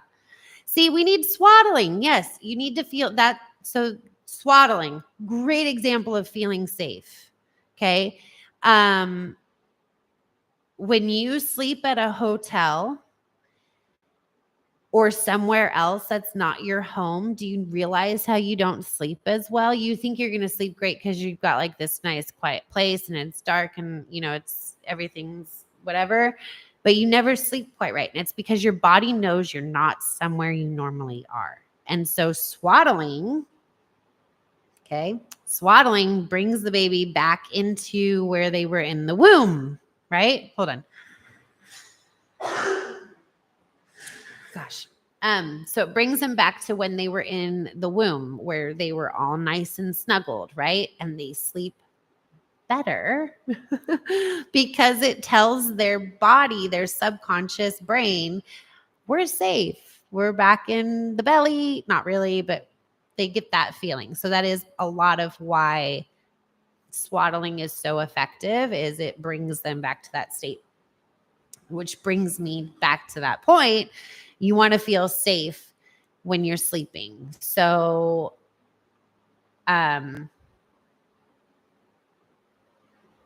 See, we need swaddling. Yes, you need to feel that. So swaddling, great example of feeling safe. Okay. When you sleep at a hotel or somewhere else that's not your home, do you realize how you don't sleep as well? You think you're going to sleep great because you've got this nice quiet place and it's dark and, it's everything's whatever, but you never sleep quite right. And it's because your body knows you're not somewhere you normally are. And so swaddling brings the baby back into where they were in the womb, right? Hold on. Gosh. So it brings them back to when they were in the womb, where they were all nice and snuggled, right? And they sleep better because it tells their body, their subconscious brain, we're safe. We're back in the belly. Not really, but they get that feeling. So that is a lot of why swaddling is so effective, is it brings them back to that state. Which brings me back to that point. You want to feel safe when you're sleeping. So,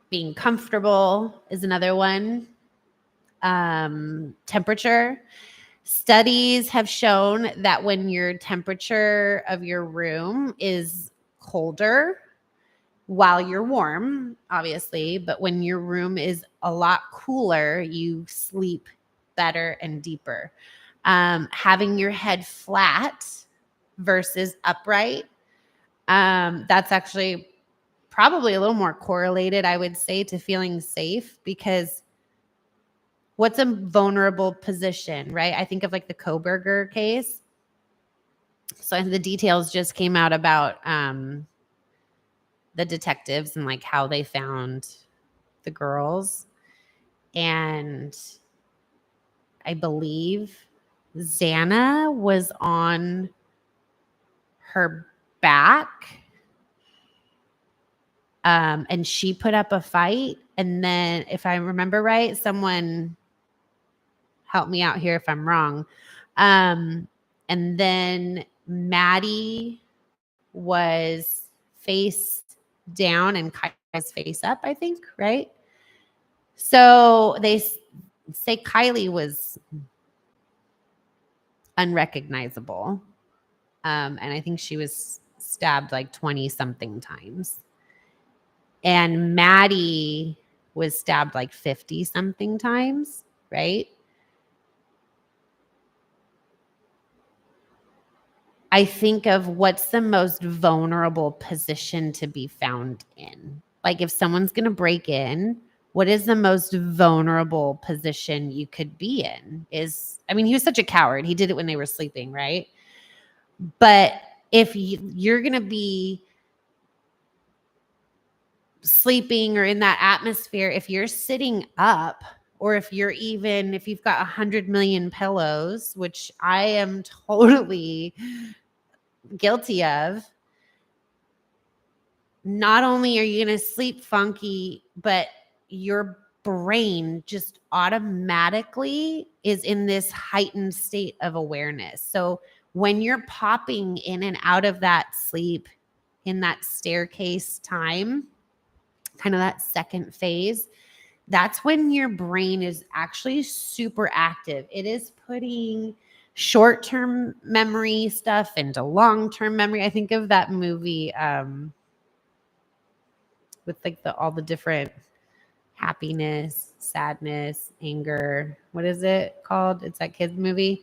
being comfortable is another one. Temperature. Studies have shown that when your temperature of your room is colder, while you're warm, obviously, but when your room is a lot cooler, you sleep better and deeper. Having your head flat versus upright, that's actually probably a little more correlated, I would say, to feeling safe, because what's a vulnerable position, right? I think of the Koberger case. So the details just came out about the detectives and how they found the girls. And I believe Xana was on her back. And she put up a fight. And then, if I remember right, someone help me out here if I'm wrong. And then Maddie was face down and Kylie's face up, I think, right? So they say Kylie was unrecognizable. And I think she was stabbed like 20 something times. And Maddie was stabbed like 50 something times, right? I think of what's the most vulnerable position to be found in. Like if someone's going to break in, what is the most vulnerable position you could be in? I mean, he was such a coward. He did it when they were sleeping, right? But if you're going to be sleeping or in that atmosphere, if you're sitting up, or if you've got 100 million pillows, which I am totally guilty of, not only are you going to sleep funky, but your brain just automatically is in this heightened state of awareness. So when you're popping in and out of that sleep in that staircase time, kind of that second phase, that's when your brain is actually super active. It is putting short-term memory stuff into long-term memory. I think of that movie with like all the different happiness, sadness, anger. What is it called? It's that kids movie.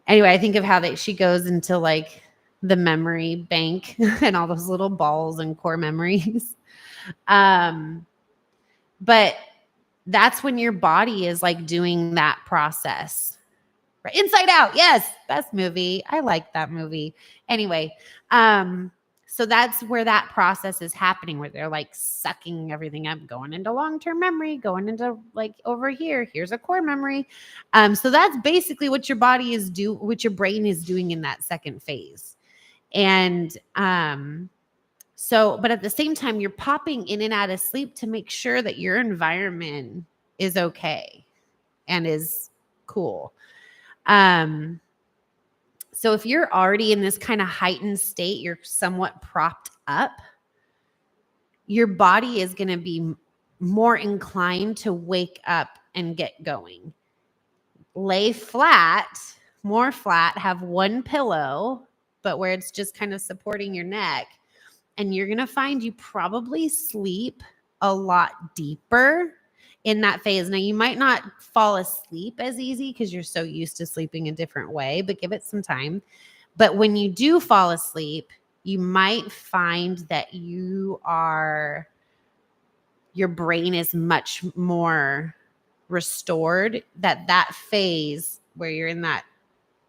Anyway, I think of how she goes into like the memory bank and all those little balls and core memories. But that's when your body is like doing that process. Right? Inside Out. Yes. Best movie. I like that movie. Anyway, so that's where that process is happening, where they're like sucking everything up, going into long-term memory, going into like over here, here's a core memory. So that's basically what your body what your brain is doing in that second phase. And but at the same time, you're popping in and out of sleep to make sure that your environment is okay and is cool. So if you're already in this kind of heightened state, you're somewhat propped up, your body is going to be more inclined to wake up and get going. Lay flat, more flat, have one pillow, but where it's just kind of supporting your neck. And you're going to find you probably sleep a lot deeper in that phase. Now, you might not fall asleep as easy because you're so used to sleeping a different way, but give it some time. But when you do fall asleep, you might find that your brain is much more restored, that phase where you're in that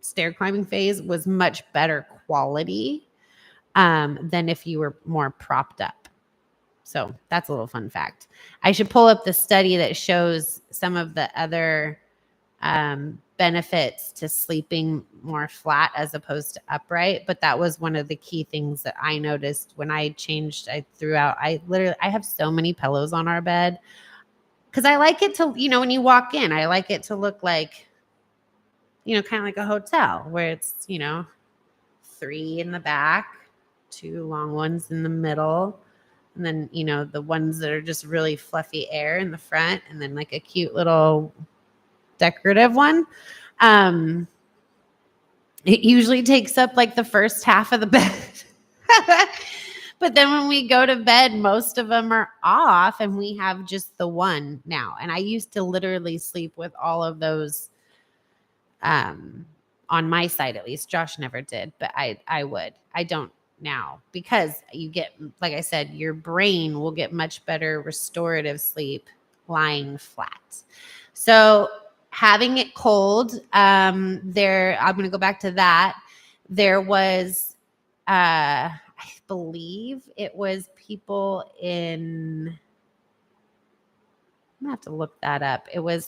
stair climbing phase was much better quality than if you were more propped up. So that's a little fun fact. I should pull up the study that shows some of the other benefits to sleeping more flat as opposed to upright. But that was one of the key things that I noticed when I changed. I have so many pillows on our bed because I like it to, when you walk in, I like it to look like, kind of like a hotel where it's, 3 in the back, 2 long ones in the middle. And then, the ones that are just really fluffy air in the front, and then like a cute little decorative one. It usually takes up like the first half of the bed. But then when we go to bed, most of them are off and we have just the one now. And I used to literally sleep with all of those on my side, at least. Josh never did, but I would. I don't now, because you get, like I said, your brain will get much better restorative sleep lying flat. So having it cold, I'm going to go back to that. There was, I believe it was people I'm going to have to look that up. It was,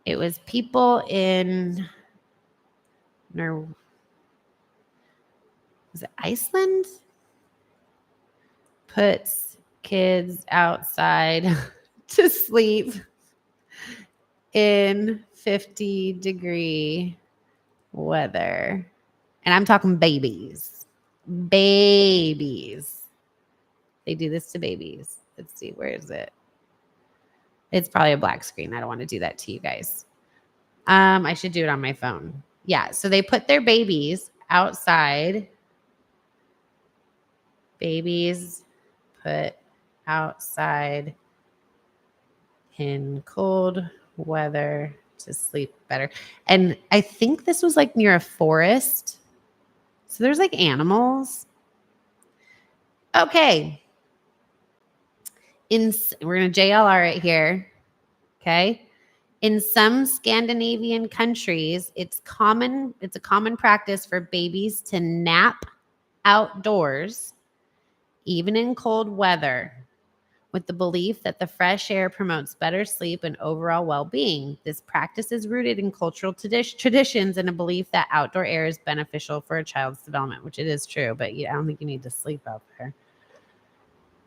It was people in was it Iceland? Puts kids outside to sleep in 50-degree weather. And I'm talking babies. Babies. They do this to babies. Let's see, where is it? It's probably a black screen. I don't want to do that to you guys. I should do it on my phone. Yeah, so they put their babies outside. Babies put outside in cold weather to sleep better. And I think this was like near a forest. So there's like animals. Okay. We're going to JLR it here. Okay. In some Scandinavian countries, it's a common practice for babies to nap outdoors, even in cold weather, with the belief that the fresh air promotes better sleep and overall well-being. This practice is rooted in cultural traditions and a belief that outdoor air is beneficial for a child's development, which it is true, but I don't think you need to sleep out there.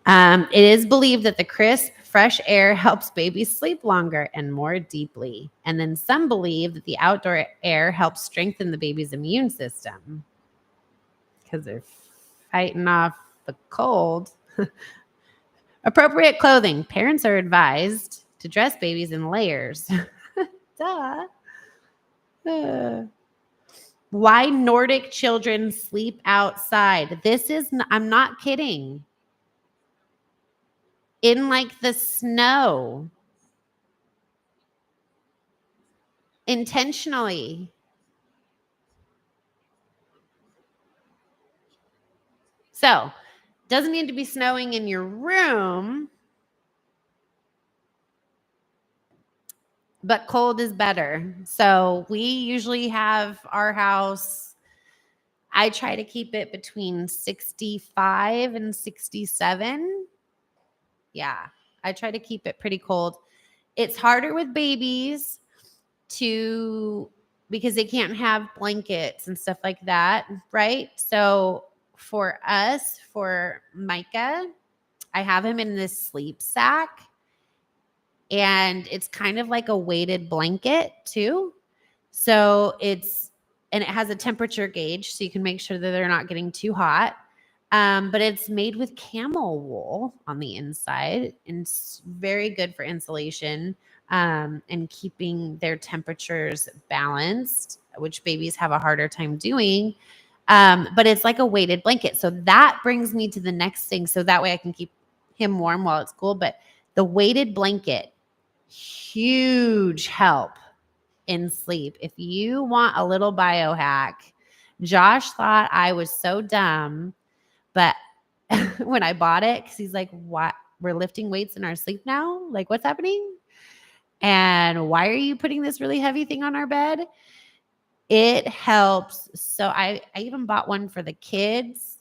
It is believed that the crisp, fresh air helps babies sleep longer and more deeply. And then some believe that the outdoor air helps strengthen the baby's immune system because they're fighting off the cold. Appropriate clothing. Parents are advised to dress babies in layers. Duh. Why Nordic children sleep outside. I'm not kidding. In like the snow. Intentionally. So, doesn't need to be snowing in your room, but cold is better. So we usually have our house, I try to keep it between 65 and 67. Yeah, I try to keep it pretty cold. It's harder with babies because they can't have blankets and stuff like that, right? So for us, for Micah, I have him in this sleep sack. And it's kind of like a weighted blanket too. So it has a temperature gauge so you can make sure that they're not getting too hot. But it's made with camel wool on the inside and it's very good for insulation and keeping their temperatures balanced, which babies have a harder time doing. But it's like a weighted blanket. So that brings me to the next thing. So that way I can keep him warm while it's cool. But the weighted blanket, huge help in sleep. If you want a little biohack, Josh thought I was so dumb, but when I bought it, because he's like, "What? We're lifting weights in our sleep now? Like, what's happening? And why are you putting this really heavy thing on our bed?" It helps. So I even bought one for the kids.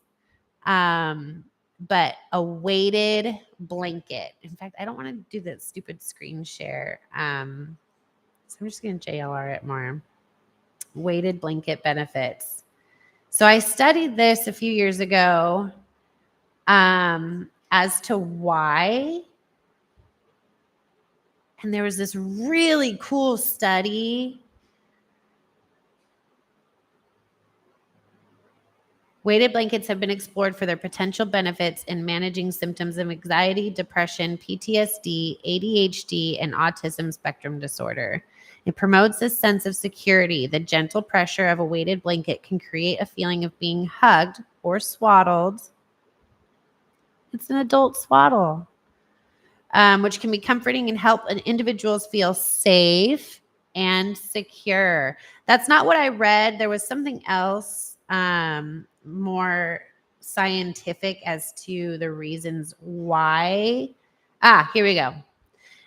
But a weighted blanket. In fact, I don't want to do that stupid screen share. So I'm just going to JLR it more. Weighted blanket benefits. So I studied this a few years ago as to why. And there was this really cool study. Weighted blankets have been explored for their potential benefits in managing symptoms of anxiety, depression, PTSD, ADHD, and autism spectrum disorder. It promotes a sense of security. The gentle pressure of a weighted blanket can create a feeling of being hugged or swaddled. It's an adult swaddle, which can be comforting and help individuals feel safe and secure. That's not what I read. There was something else more scientific as to the reasons why. Here we go.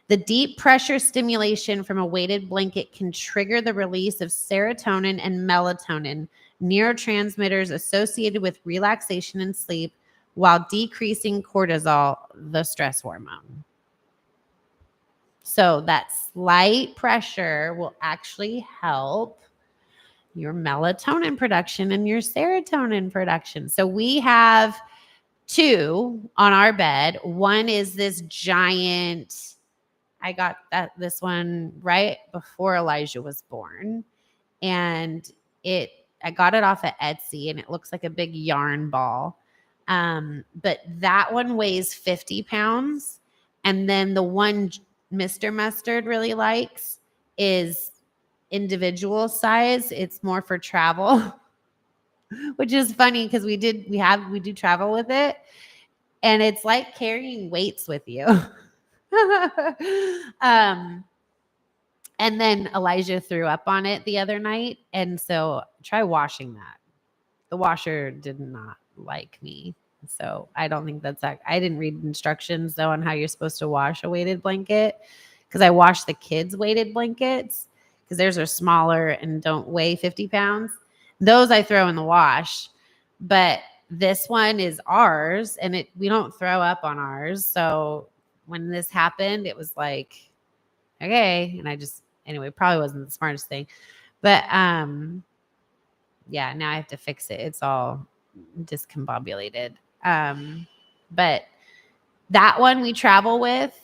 The deep pressure stimulation from a weighted blanket can trigger the release of serotonin and melatonin, neurotransmitters associated with relaxation and sleep, while decreasing cortisol, the stress hormone. So that slight pressure will actually help your melatonin production and your serotonin production. So we have 2 on our bed. One is this giant, I got this one right before Elijah was born. And I got it off at Etsy, and it looks like a big yarn ball. But that one weighs 50 pounds. And then the one Mr. Mustard really likes is individual size. It's more for travel, which is funny because we do travel with it, and it's like carrying weights with you. And then Elijah threw up on it the other night, and so try washing that. The washer did not like me. So I don't think I didn't read instructions though on how you're supposed to wash a weighted blanket, because I wash the kids' weighted blankets because theirs are smaller and don't weigh 50 pounds. Those I throw in the wash, but this one is ours, and we don't throw up on ours. So when this happened, it was like, okay. And anyway, probably wasn't the smartest thing, but yeah, now I have to fix it. It's all discombobulated. But that one we travel with,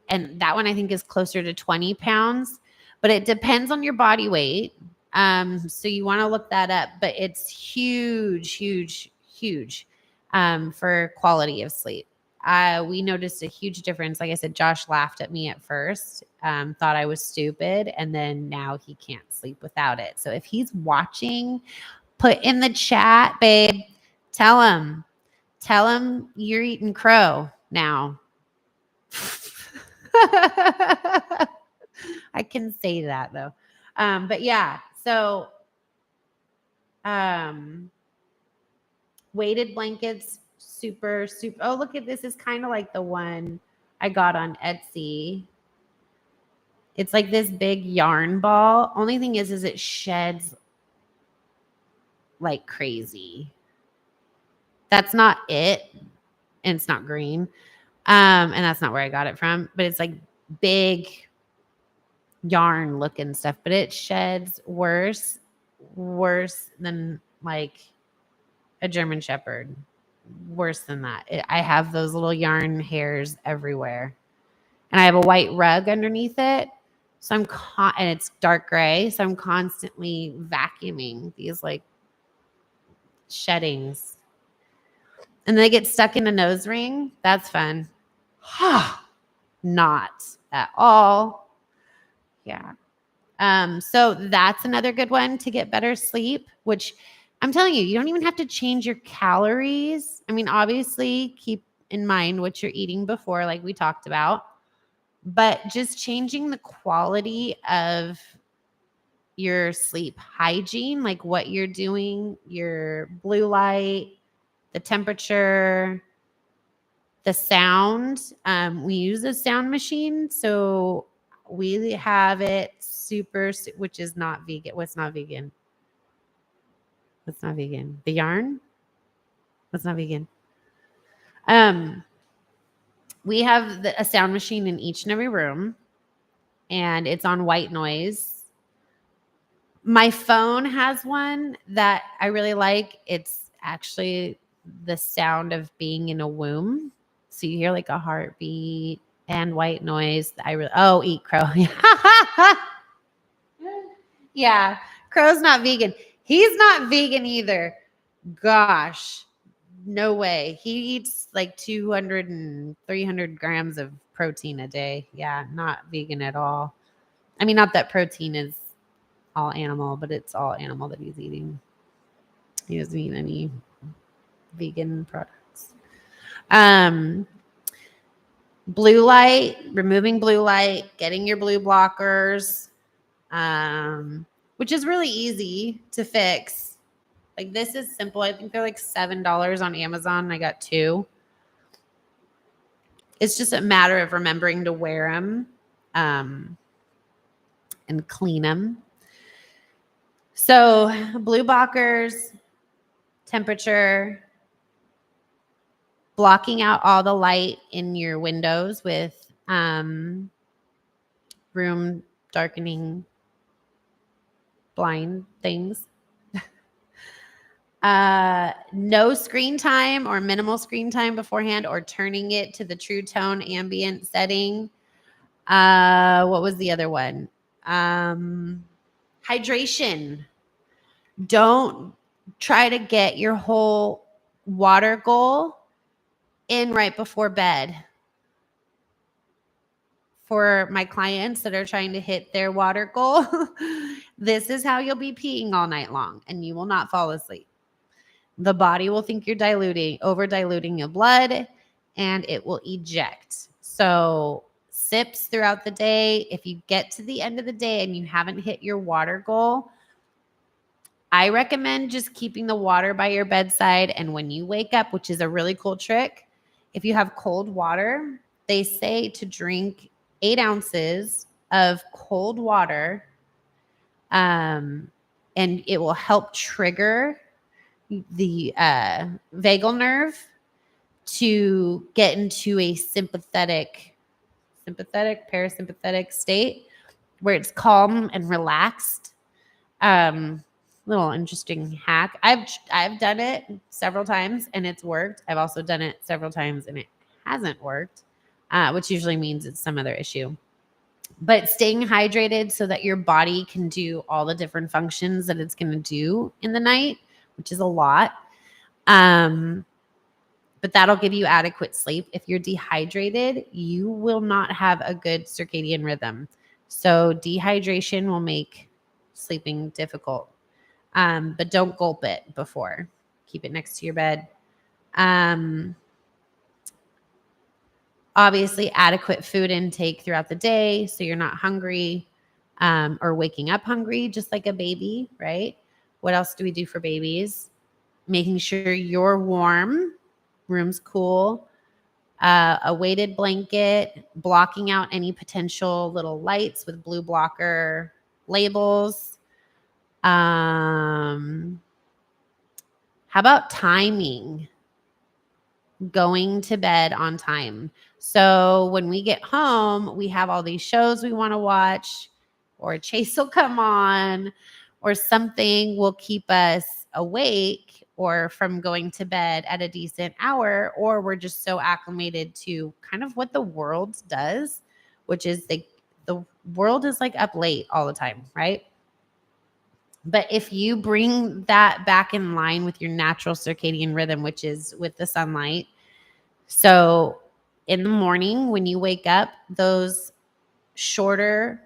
and that one I think is closer to 20 pounds, but it depends on your body weight. So you want to look that up, but it's huge, huge, huge for quality of sleep. We noticed a huge difference. Like I said, Josh laughed at me at first, thought I was stupid, and then now he can't sleep without it. So if he's watching, put in the chat, babe, tell him you're eating crow now. I can say that though. But yeah, so weighted blankets, super. Oh, look at this. Is kind of like the one I got on Etsy. It's like this big yarn ball. Only thing is it sheds like crazy. That's not it. And it's not green. And that's not where I got it from. But it's like big yarn looking stuff. But it sheds worse than like a German Shepherd. Worse than that. I have those little yarn hairs everywhere. And I have a white rug underneath it. So and it's dark gray. So I'm constantly vacuuming these like sheddings. And they get stuck in a nose ring. That's fun. Not at all. Yeah. So that's another good one to get better sleep, which I'm telling you, you don't even have to change your calories. I mean, obviously keep in mind what you're eating before, like we talked about, but just changing the quality of your sleep hygiene, like what you're doing, your blue light, the temperature, the sound. We use a sound machine. So we have it which is not vegan. What's not vegan? What's not vegan? The yarn? What's not vegan? We have a sound machine in each and every room, and it's on white noise. My phone has one that I really like. It's actually the sound of being in a womb. So you hear like a heartbeat and white noise. Eat crow. Yeah, crow's not vegan. He's not vegan either. Gosh, no way. He eats like 200 and 300 grams of protein a day. Yeah, not vegan at all. I mean, not that protein is all animal, but it's all animal that he's eating. He doesn't eat any vegan products. Blue light, removing blue light, getting your blue blockers, which is really easy to fix. Like this is simple. I think they're like $7 on Amazon. I got 2. It's just a matter of remembering to wear them and clean them. So blue blockers, temperature, blocking out all the light in your windows with room darkening blind things. No screen time or minimal screen time beforehand, or turning it to the true tone ambient setting. What was the other one? Hydration. Don't try to get your whole water goal in right before bed. For my clients that are trying to hit their water goal, this is how you'll be peeing all night long and you will not fall asleep. The body will think you're over diluting your blood, and it will eject. So sips throughout the day. If you get to the end of the day and you haven't hit your water goal, I recommend just keeping the water by your bedside. And when you wake up, which is a really cool trick, if you have cold water, they say to drink 8 ounces of cold water, and it will help trigger the vagal nerve to get into a parasympathetic state where it's calm and relaxed. Little interesting hack. I've done it several times and it's worked. I've also done it several times and it hasn't worked, which usually means it's some other issue. But staying hydrated so that your body can do all the different functions that it's going to do in the night, which is a lot. But that'll give you adequate sleep. If you're dehydrated, you will not have a good circadian rhythm. So dehydration will make sleeping difficult. But don't gulp it before. Keep it next to your bed. Obviously, adequate food intake throughout the day so you're not hungry or waking up hungry, just like a baby, right? What else do we do for babies? Making sure you're warm, room's cool, a weighted blanket, blocking out any potential little lights with blue blocker labels. How about timing? Going to bed on time. So when we get home, we have all these shows we want to watch, or Chase will come on, or something will keep us awake or from going to bed at a decent hour, or we're just so acclimated to kind of what the world does, which is the world is like up late all the time, right? But if you bring that back in line with your natural circadian rhythm, which is with the sunlight, so in the morning when you wake up, those shorter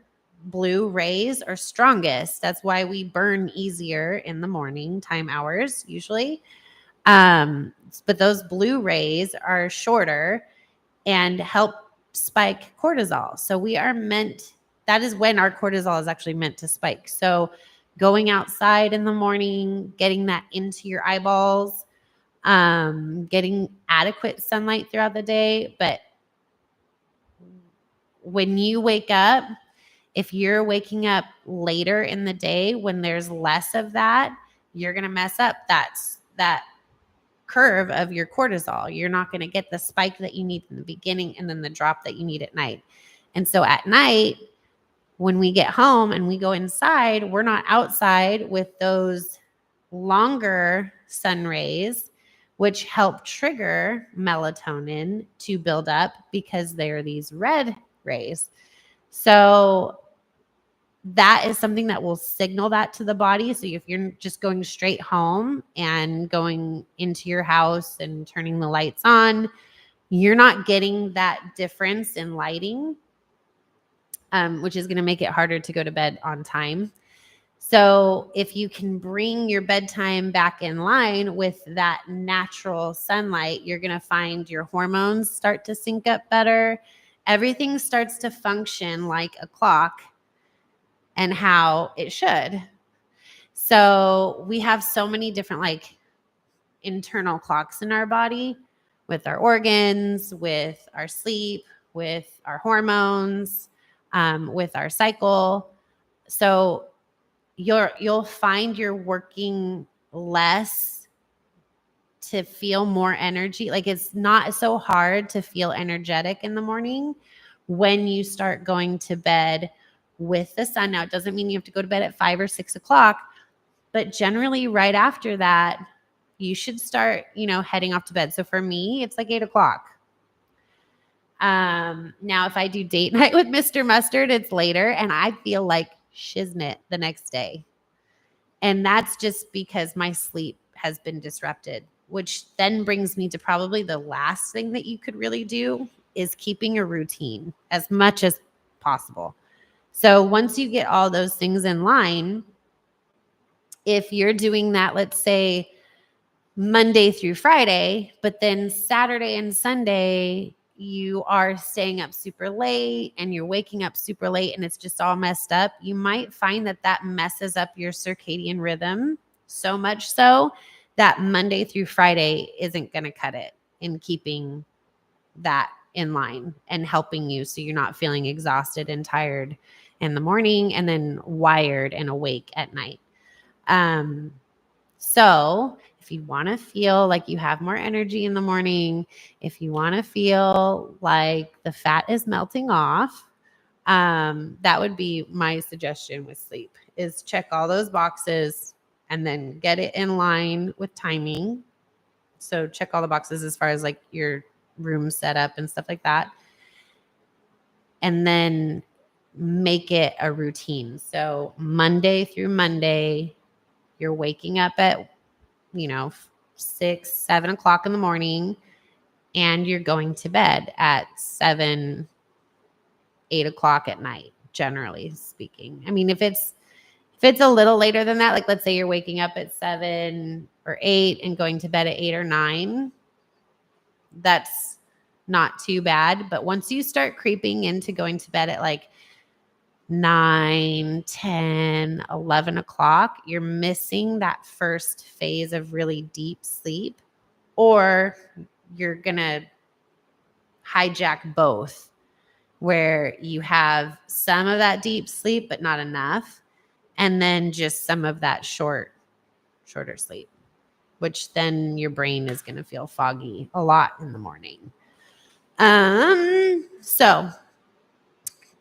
blue rays are strongest. That's why we burn easier in the morning time hours usually. But those blue rays are shorter and help spike cortisol. So that is when our cortisol is actually meant to spike. So going outside in the morning, getting that into your eyeballs, getting adequate sunlight throughout the day. But when you wake up, if you're waking up later in the day when there's less of that, you're going to mess up that curve of your cortisol. You're not going to get the spike that you need in the beginning and then the drop that you need at night. And so at night, when we get home and we go inside, we're not outside with those longer sun rays, which help trigger melatonin to build up because they're these red rays. So that is something that will signal that to the body. So if you're just going straight home and going into your house and turning the lights on, you're not getting that difference in lighting, which is going to make it harder to go to bed on time. So if you can bring your bedtime back in line with that natural sunlight, you're going to find your hormones start to sync up better. Everything starts to function like a clock and how it should. So we have so many different internal clocks in our body with our organs, with our sleep, with our hormones, with our cycle. So you'll find you're working less to feel more energy. Like it's not so hard to feel energetic in the morning when you start going to bed with the sun. Now, it doesn't mean you have to go to bed at 5 or 6 o'clock, but generally right after that, you should start, heading off to bed. So for me, it's like 8 o'clock. Now, if I do date night with Mr. Mustard, it's later and I feel like shiznit the next day. And that's just because my sleep has been disrupted, which then brings me to probably the last thing that you could really do is keeping a routine as much as possible. So once you get all those things in line, if you're doing that, let's say Monday through Friday, but then Saturday and Sunday, you are staying up super late and you're waking up super late and it's just all messed up, you might find that that messes up your circadian rhythm so much so that Monday through Friday isn't going to cut it in keeping that in line and helping you so you're not feeling exhausted and tired in the morning and then wired and awake at night. So if you want to feel like you have more energy in the morning, if you want to feel like the fat is melting off, that would be my suggestion with sleep is check all those boxes and then get it in line with timing. So check all the boxes as far as like your room setup and stuff like that. And then make it a routine. So Monday through Monday, you're waking up at 6, 7 o'clock in the morning, and you're going to bed at 7, 8 o'clock at night, generally speaking. I mean, if it's a little later than that, like let's say you're waking up at 7 or 8 and going to bed at 8 or 9, that's not too bad. But once you start creeping into going to bed at like 9, 10, 11 o'clock, you're missing that first phase of really deep sleep, or you're going to hijack both where you have some of that deep sleep, but not enough. And then just some of that shorter sleep, which then your brain is going to feel foggy a lot in the morning. So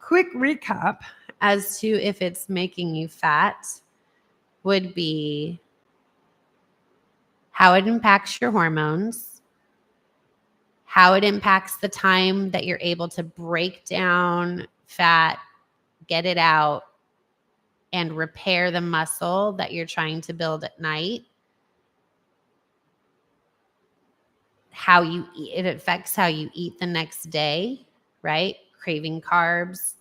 quick recap as to if it's making you fat would be how it impacts your hormones, how it impacts the time that you're able to break down fat, get it out, and repair the muscle that you're trying to build at night, how you eat. It affects how you eat the next day, right? Craving carbs.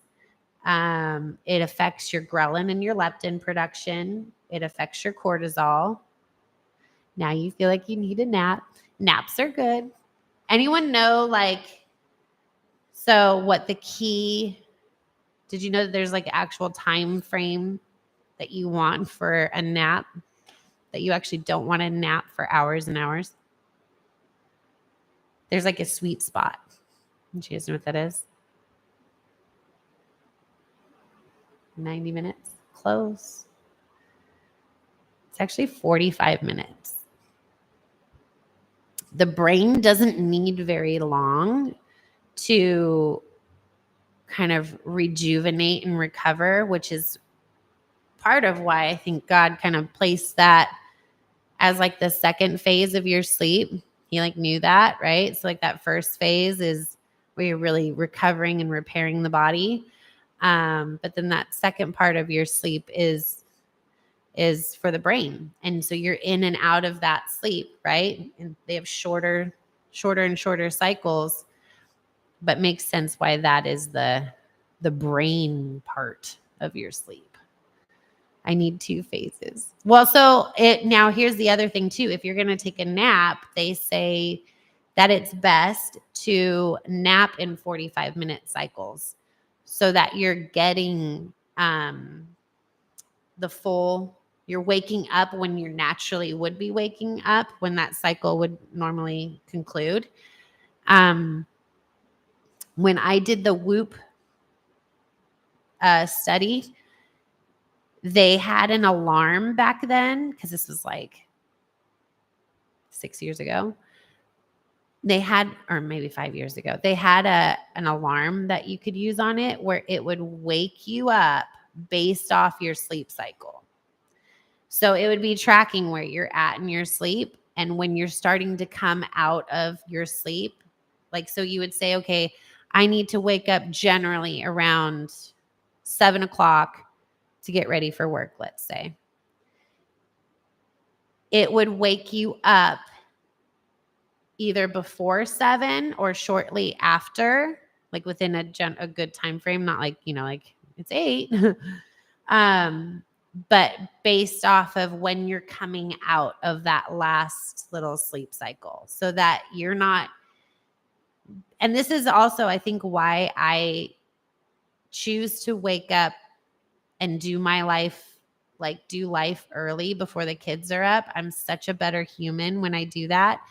It affects your ghrelin and your leptin production. It affects your cortisol. Now you feel like you need a nap. Naps are good. Anyone know so what the key, did you know that there's like actual time frame that you want for a nap, that you actually don't want to nap for hours and hours? There's like a sweet spot. Do you guys know what that is? 90 minutes. Close. It's actually 45 minutes. The brain doesn't need very long to kind of rejuvenate and recover, which is part of why I think God kind of placed that as like the second phase of your sleep. He like knew that, right? So like that first phase is where you're really recovering and repairing the body. But then that second part of your sleep is for the brain. And so you're in and out of that sleep, right? And they have shorter and shorter cycles, but makes sense why that is the brain part of your sleep. I need 2 phases. Well, so now here's the other thing too. If you're going to take a nap, they say that it's best to nap in 45-minute cycles so that you're getting the full, you're waking up when you naturally would be waking up, when that cycle would normally conclude. When I did the WHOOP study, they had an alarm back then, because this was like 6 years ago. they had, or maybe 5 years ago, they had an alarm that you could use on it where it would wake you up based off your sleep cycle. So it would be tracking where you're at in your sleep. And when you're starting to come out of your sleep, like, so you would say, okay, I need to wake up generally around 7 o'clock to get ready for work, let's say. It would wake you up either before 7 or shortly after, like within a good time frame, not like, like it's 8. But based off of when you're coming out of that last little sleep cycle, so that you're not. And this is also, I think, why I choose to wake up and do my life, like do life early before the kids are up. I'm such a better human when I do that,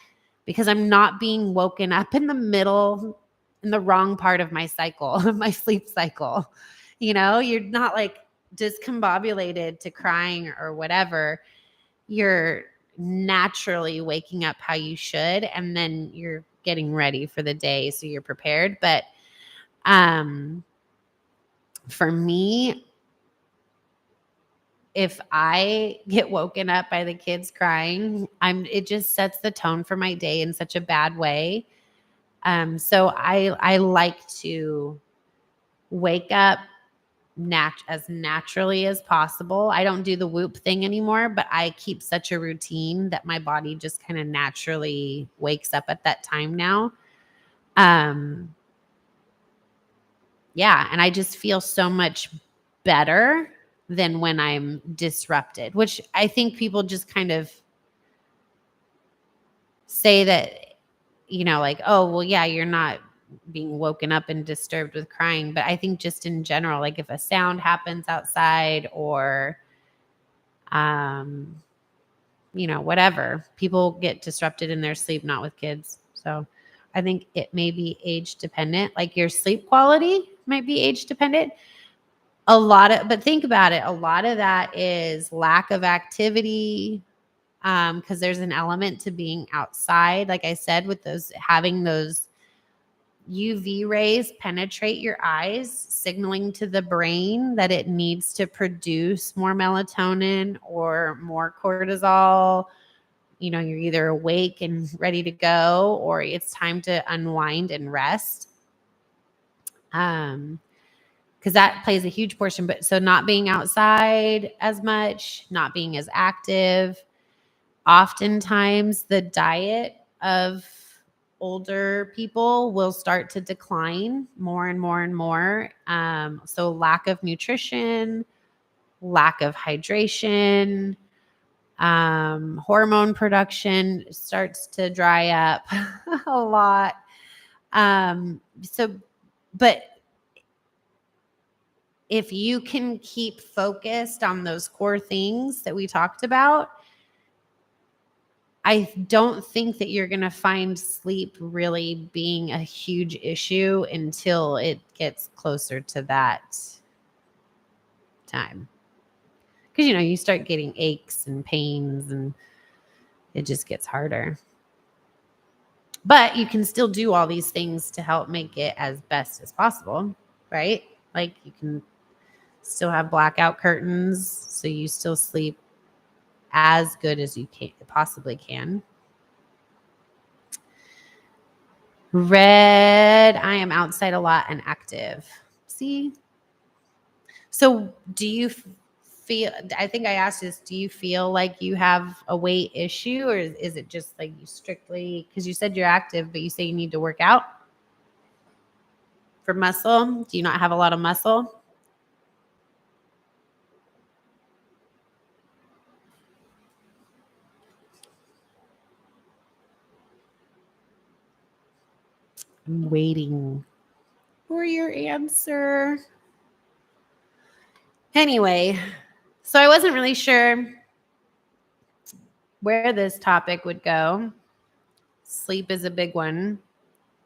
because I'm not being woken up in the middle, in the wrong part of my cycle, my sleep cycle. You're not like discombobulated to crying or whatever. You're naturally waking up how you should, and then you're getting ready for the day, so you're prepared. But for me, if I get woken up by the kids crying, it just sets the tone for my day in such a bad way. So I like to wake up as naturally as possible. I don't do the whoop thing anymore, but I keep such a routine that my body just kind of naturally wakes up at that time now. Yeah, and I just feel so much better than when I'm disrupted, which I think people just kind of say that, like, oh, well, yeah, you're not being woken up and disturbed with crying. But I think just in general, like if a sound happens outside or, whatever, people get disrupted in their sleep, not with kids. So I think it may be age dependent. Like your sleep quality might be age dependent. But think about it. A lot of that is lack of activity, because there's an element to being outside. Like I said, with having those UV rays penetrate your eyes, signaling to the brain that it needs to produce more melatonin or more cortisol. You're either awake and ready to go, or it's time to unwind and rest. Because that plays a huge portion. But so not being outside as much, not being as active. Oftentimes the diet of older people will start to decline more and more and more. So lack of nutrition, lack of hydration, hormone production starts to dry up a lot. But if you can keep focused on those core things that we talked about, I don't think that you're going to find sleep really being a huge issue until it gets closer to that time. Because, you start getting aches and pains and it just gets harder. But you can still do all these things to help make it as best as possible, right? Like you can still have blackout curtains so you still sleep as good as you possibly can. Red, I am outside a lot and active. See? So do you feel, I think I asked this, do you feel like you have a weight issue, or is it just like you strictly, because you said you're active, but you say you need to work out for muscle? Do you not have a lot of muscle? I'm waiting for your answer. Anyway, so I wasn't really sure where this topic would go. Sleep is a big one.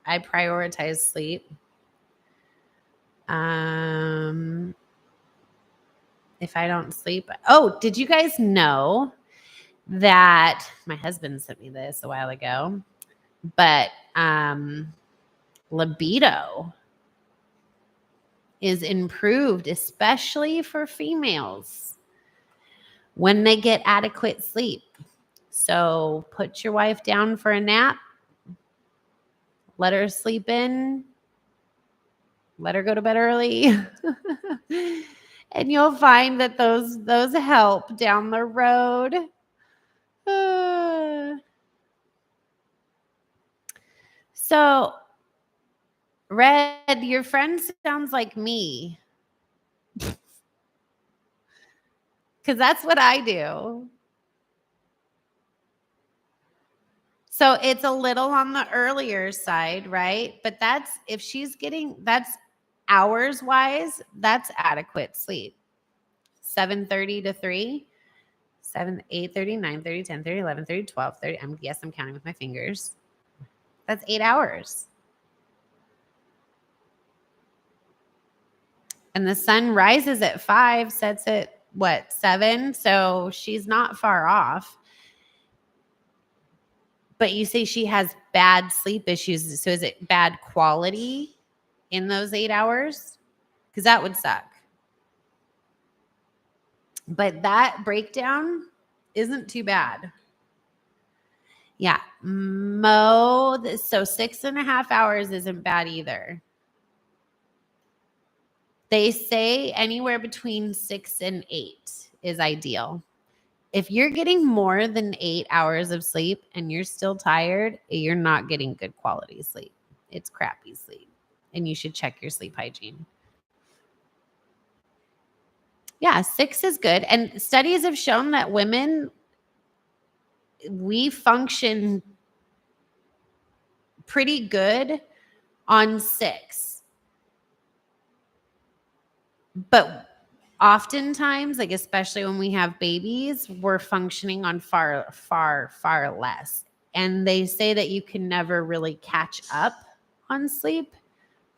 I prioritize sleep. If I don't sleep. Oh, did you guys know that my husband sent me this a while ago? But libido is improved, especially for females, when they get adequate sleep. So put your wife down for a nap, let her sleep in, let her go to bed early. And you'll find that those help down the road. So, Red, your friend sounds like me. Because that's what I do. So it's a little on the earlier side, right? But that's if she's getting, that's hours wise, that's adequate sleep. 7:30 to 3, 7, 8:30, 9:30, 10:30, 11:30, 12:30. Yes, I'm counting with my fingers. That's 8 hours. And the sun rises at 5, sets at what, 7? So she's not far off. But you say she has bad sleep issues. So is it bad quality in those 8 hours? Because that would suck. But that breakdown isn't too bad. Yeah. So 6.5 hours isn't bad either. They say anywhere between 6 and 8 is ideal. If you're getting more than 8 hours of sleep and you're still tired, you're not getting good quality sleep. It's crappy sleep. And you should check your sleep hygiene. Yeah, 6 is good. And studies have shown that women, we function pretty good on 6. But oftentimes, like especially when we have babies, we're functioning on far, far, far less. And they say that you can never really catch up on sleep.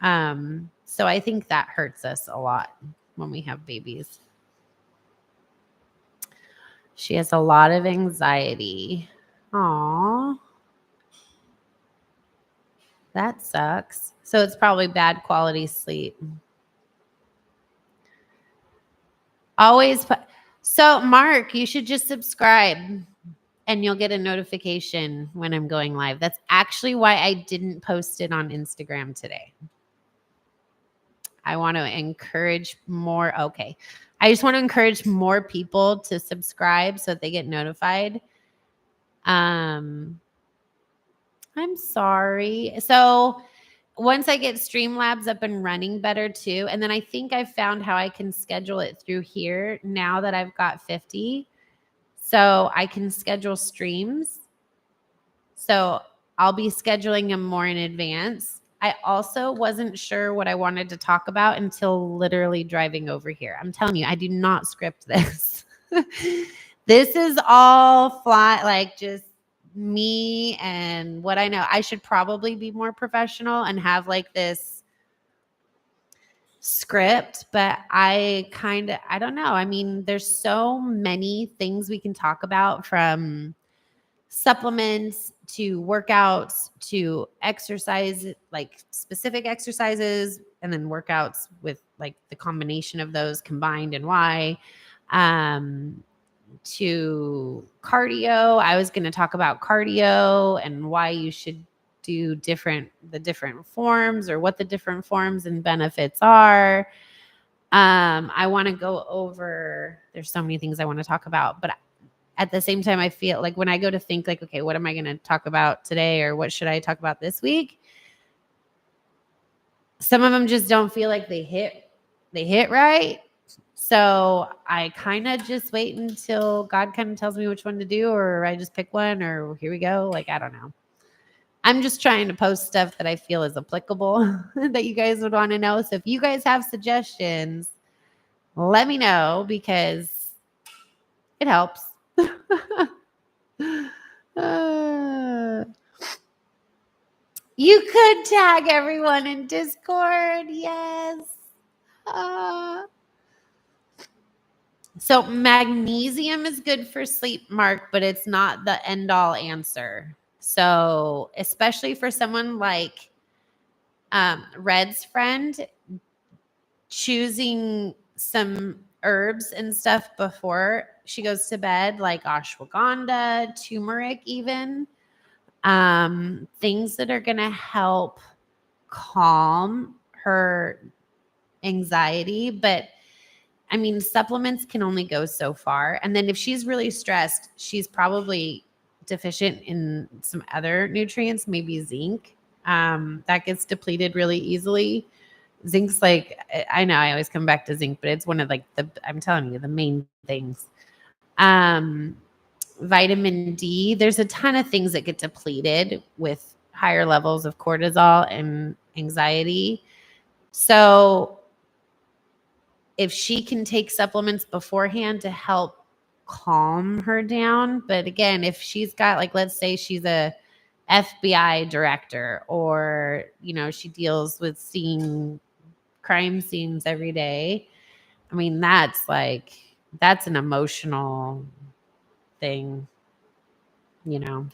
So I think that hurts us a lot when we have babies. She has a lot of anxiety. Aww. That sucks. So it's probably bad quality sleep. Always put. So Mark, you should just subscribe and you'll get a notification when I'm going live. That's actually why I didn't post it on Instagram today. I want to encourage more. Okay. I just want to encourage more people to subscribe so that they get notified. I'm sorry. So once I get Streamlabs up and running better too, and then I think I've found how I can schedule it through here now that I've got 50. So I can schedule streams. So I'll be scheduling them more in advance. I also wasn't sure what I wanted to talk about until literally driving over here. I'm telling you, I do not script this. This is all like just me and what I know. I should probably be more professional and have like this script, but I don't know. I mean, there's so many things we can talk about, from supplements to workouts to exercise, like specific exercises, and then workouts with like the combination of those combined and why. To cardio. I was going to talk about cardio and why you should do the different forms, or what the different forms and benefits are. I want to go over, there's so many things I want to talk about, but at the same time, I feel like when I go to think like, okay, what am I going to talk about today, or what should I talk about this week? Some of them just don't feel like they hit right. So I kind of just wait until God kind of tells me which one to do, or I just pick one, or here we go. Like, I don't know. I'm just trying to post stuff that I feel is applicable that you guys would want to know. So if you guys have suggestions, let me know, because it helps. You could tag everyone in Discord. Yes. So magnesium is good for sleep, Mark, but it's not the end all answer. So especially for someone like Red's friend, choosing some herbs and stuff before she goes to bed, like ashwagandha, turmeric, even things that are going to help calm her anxiety. But I mean, supplements can only go so far. And then if she's really stressed, she's probably deficient in some other nutrients, maybe zinc. That gets depleted really easily. Zinc's like, I know I always come back to zinc, but it's one of like I'm telling you, the main things. Vitamin D, there's a ton of things that get depleted with higher levels of cortisol and anxiety. So if she can take supplements beforehand to help calm her down, but again, if she's got, like, let's say she's a FBI director, or, you know, she deals with seeing crime scenes every day. I mean, that's an emotional thing, you know.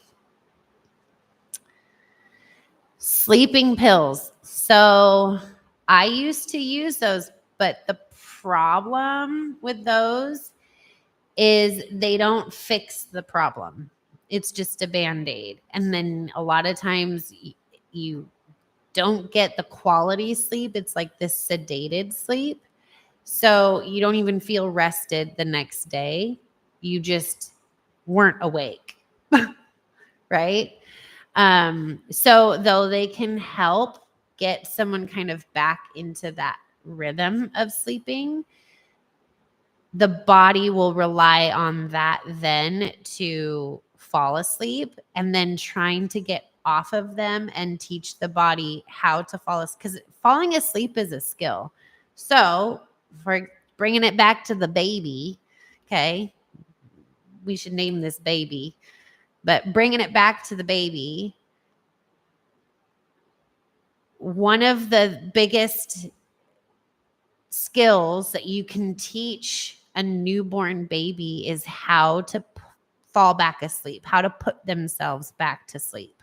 Sleeping pills. So I used to use those, but the problem with those is they don't fix the problem. It's just a Band-Aid. And then a lot of times you don't get the quality sleep. It's like this sedated sleep. So you don't even feel rested the next day. You just weren't awake. Right? So though they can help get someone kind of back into that rhythm of sleeping, the body will rely on that then to fall asleep, and then trying to get off of them and teach the body how to fall asleep, because falling asleep is a skill. So for bringing it back to the baby, okay, we should name this baby, but bringing it back to the baby, one of the biggest skills that you can teach a newborn baby is how to fall back asleep, how to put themselves back to sleep.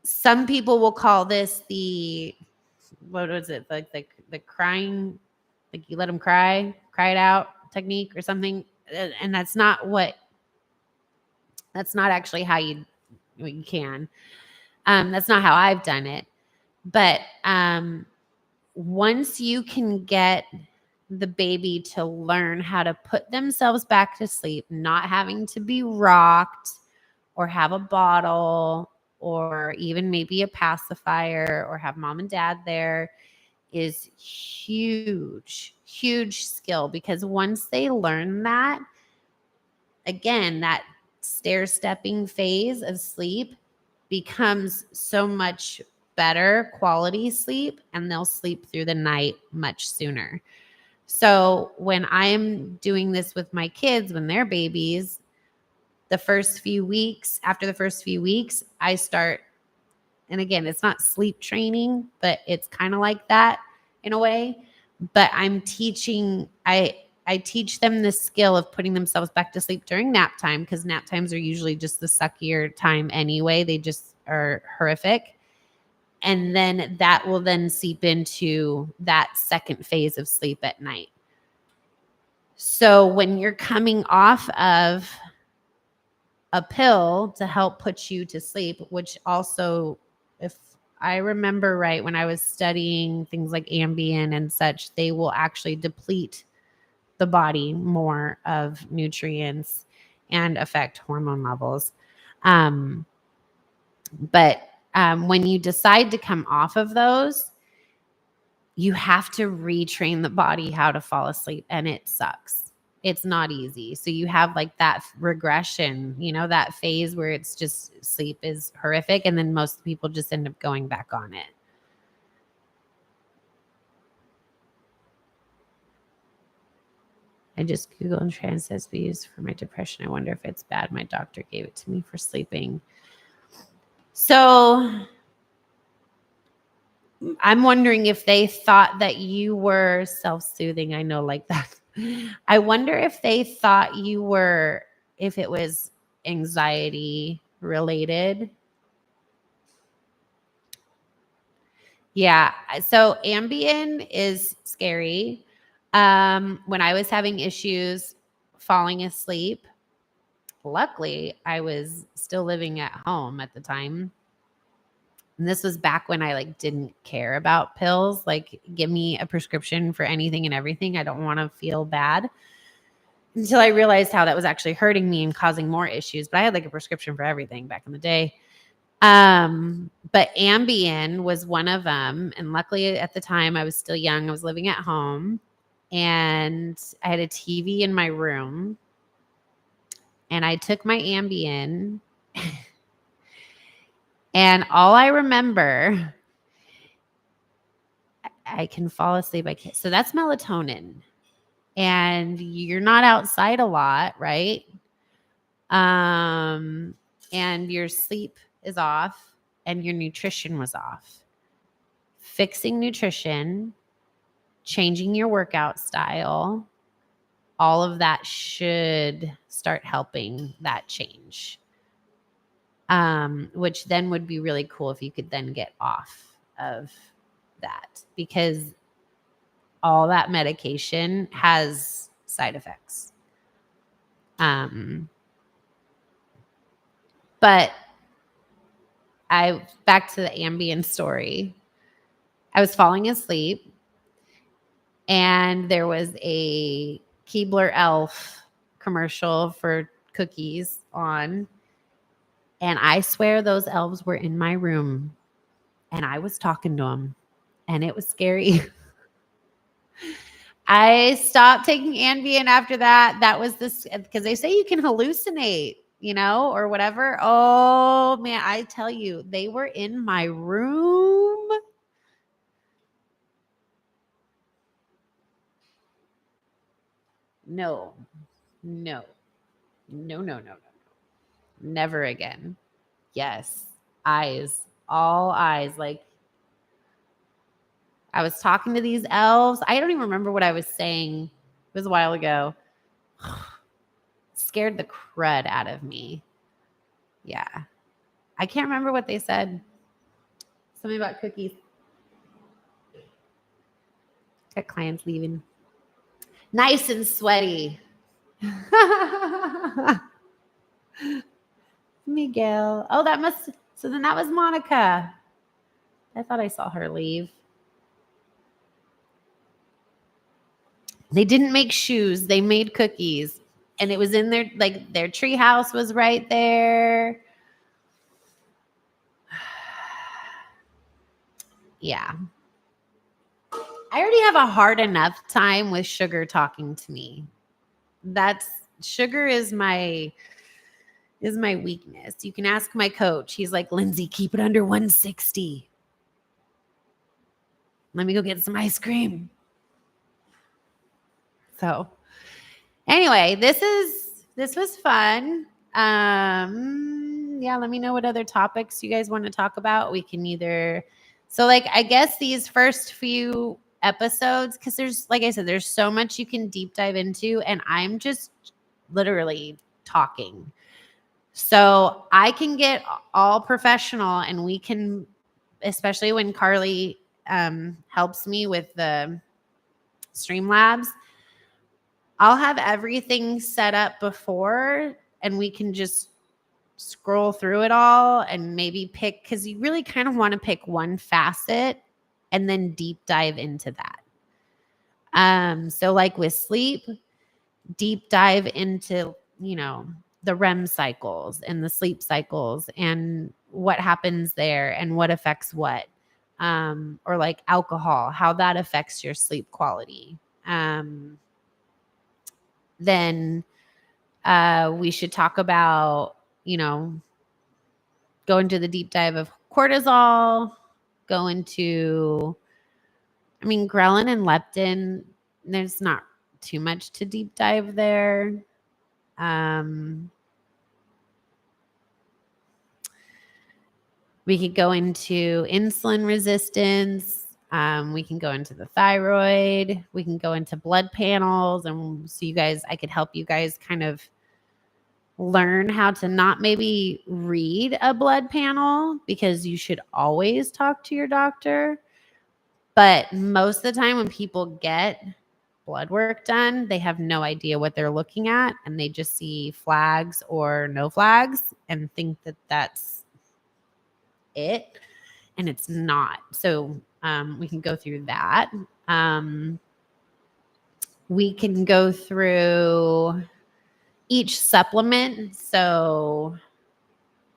Some people will call this what was it? Like the crying, like you let them cry it out technique or something. And that's not actually how you can. That's not how I've done it. But once you can get the baby to learn how to put themselves back to sleep, not having to be rocked or have a bottle or even maybe a pacifier or have mom and dad there, is huge, huge skill. Because once they learn that, again, that stair-stepping phase of sleep becomes so much better quality sleep, and they'll sleep through the night much sooner. So when I'm doing this with my kids, when they're babies, after the first few weeks, I start, and again, it's not sleep training, but it's kind of like that in a way. But I teach them the skill of putting themselves back to sleep during nap time, because nap times are usually just the suckier time anyway. They just are horrific. And then that will then seep into that second phase of sleep at night. So when you're coming off of a pill to help put you to sleep, which also, if I remember right, when I was studying things like Ambien and such, they will actually deplete the body more of nutrients and affect hormone levels. But when you decide to come off of those, you have to retrain the body how to fall asleep, and it sucks. It's not easy. So you have like that regression, that phase where it's just sleep is horrific, and then most people just end up going back on it. I just Googled and Transcest we use for my depression. I wonder if it's bad. My doctor gave it to me for sleeping. So I'm wondering if they thought that you were self-soothing. I know, like that. I wonder if they thought if it was anxiety related. Yeah. So Ambien is scary. When I was having issues falling asleep, luckily I was still living at home at the time. And this was back when I like didn't care about pills. Like, give me a prescription for anything and everything. I don't want to feel bad. Until I realized how that was actually hurting me and causing more issues. But I had like a prescription for everything back in the day. But Ambien was one of them. And luckily at the time I was still young. I was living at home and I had a TV in my room. And I took my Ambien. And all I remember, I can fall asleep. I can't. So that's melatonin. And you're not outside a lot, right? And your sleep is off and your nutrition was off. Fixing nutrition, changing your workout style, all of that should start helping that change. Which then would be really cool if you could then get off of that, because all that medication has side effects. But back to the Ambien story. I was falling asleep and there was a Keebler Elf commercial for cookies on. And I swear those elves were in my room and I was talking to them and it was scary. I stopped taking Ambien after that. That was this, because they say you can hallucinate, or whatever. Oh man, I tell you, they were in my room. No. Never again. Yes. Eyes, all eyes. Like, I was talking to these elves. I don't even remember what I was saying. It was a while ago. Scared the crud out of me. Yeah. I can't remember what they said. Something about cookies. Got clients leaving. Nice and sweaty. Miguel. Oh, so then that was Monica. I thought I saw her leave. They didn't make shoes. They made cookies. And it was in their tree house was right there. Yeah. I already have a hard enough time with sugar talking to me. Sugar is my weakness. You can ask my coach. He's like, Lindsay, keep it under 160. Let me go get some ice cream. So anyway, this was fun. Yeah, let me know what other topics you guys want to talk about. We can I guess these first few episodes, because there's, like I said, there's so much you can deep dive into, and I'm just literally talking. So I can get all professional, and we can, especially when Carly helps me with the Streamlabs, I'll have everything set up before, and we can just scroll through it all and maybe pick, because you really kind of want to pick one facet and then deep dive into that. So like with sleep, deep dive into, the REM cycles and the sleep cycles and what happens there and what affects what. Or like alcohol, how that affects your sleep quality. Then we should talk about, go into the deep dive of cortisol, go into, ghrelin and leptin. There's not too much to deep dive there. We could go into insulin resistance. We can go into the thyroid. We can go into blood panels. And so I could help you guys kind of learn how to not maybe read a blood panel, because you should always talk to your doctor. But most of the time when people get blood work done, they have no idea what they're looking at, and they just see flags or no flags and think that that's it, and it's not. So we can go through that. We can go through each supplement. So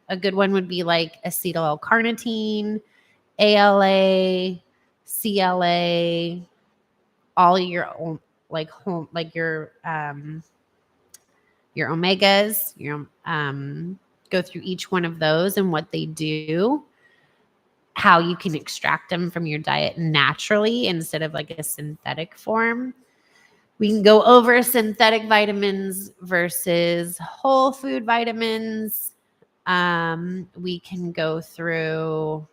a good one would be like acetyl L-carnitine, ALA, CLA, all your like your omegas. Go through each one of those and what they do, how you can extract them from your diet naturally instead of like a synthetic form. We can go over synthetic vitamins versus whole food vitamins. We can go through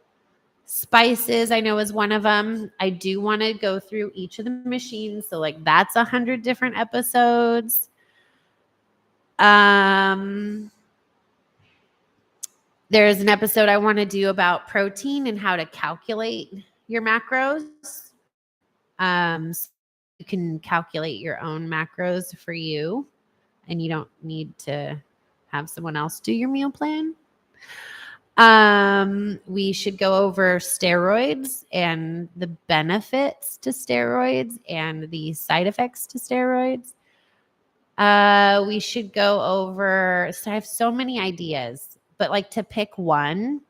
spices, I know, is one of them. I do want to go through each of the machines. So like that's 100 different episodes. There's an episode I want to do about protein and how to calculate your macros. So you can calculate your own macros for you, and you don't need to have someone else do your meal plan. We should go over steroids and the benefits to steroids and the side effects to steroids. We should go over, so I have so many ideas, but like to pick one.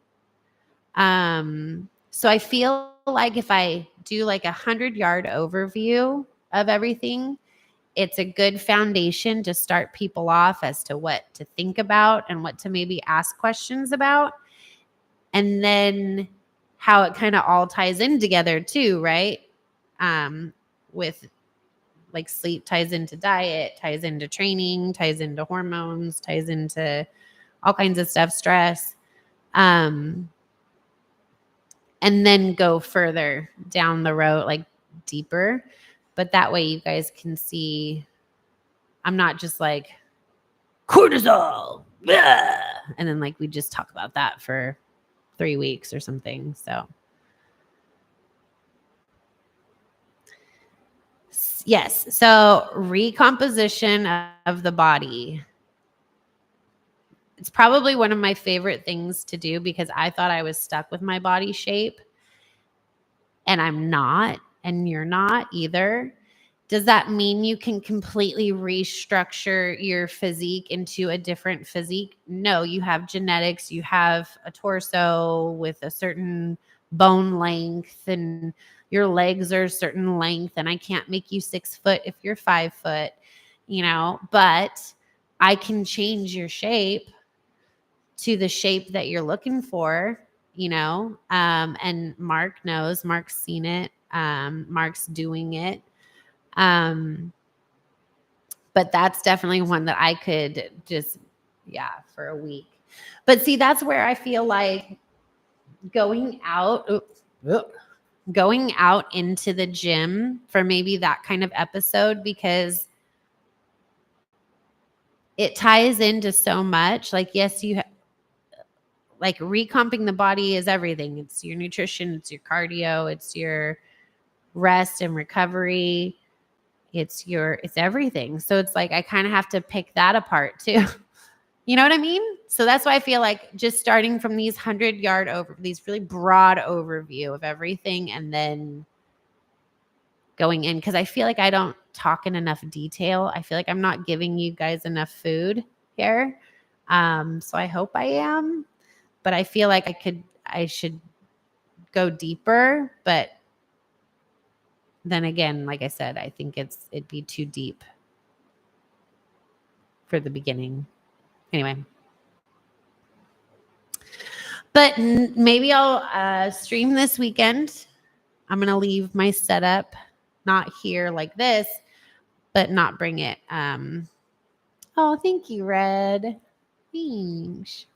So I feel like if I do like 100-yard overview of everything, it's a good foundation to start people off as to what to think about and what to maybe ask questions about. And then how it kind of all ties in together too, right? With like sleep ties into diet, ties into training, ties into hormones, ties into all kinds of stuff, stress. And then go further down the road, like deeper. But that way you guys can see I'm not just like cortisol, blah, and then like we just talk about that for 3 weeks or something. So yes. So recomposition of the body. It's probably one of my favorite things to do because I thought I was stuck with my body shape, and I'm not, and you're not either. Does that mean you can completely restructure your physique into a different physique? No, you have genetics. You have a torso with a certain bone length, and your legs are a certain length. And I can't make you 6 foot if you're 5 foot, but I can change your shape to the shape that you're looking for, and Mark knows. Mark's seen it. Mark's doing it. But that's definitely one that I could just, for a week. But see, that's where I feel like going out into the gym for maybe that kind of episode, because it ties into so much. Like, yes, like recomping the body is everything. It's your nutrition, it's your cardio, it's your rest and recovery. It's everything. So it's like I kind of have to pick that apart too. You know what I mean? So that's why I feel like just starting from these 100-yard these really broad overview of everything, and then going in, because I feel like I don't talk in enough detail. I feel like I'm not giving you guys enough food here. So I hope I am, but I feel like I should go deeper. But then again, like I said, I think it'd be too deep for the beginning. Anyway. But maybe I'll stream this weekend. I'm going to leave my setup not here like this, but not bring it. Oh, thank you, Red. Thanks.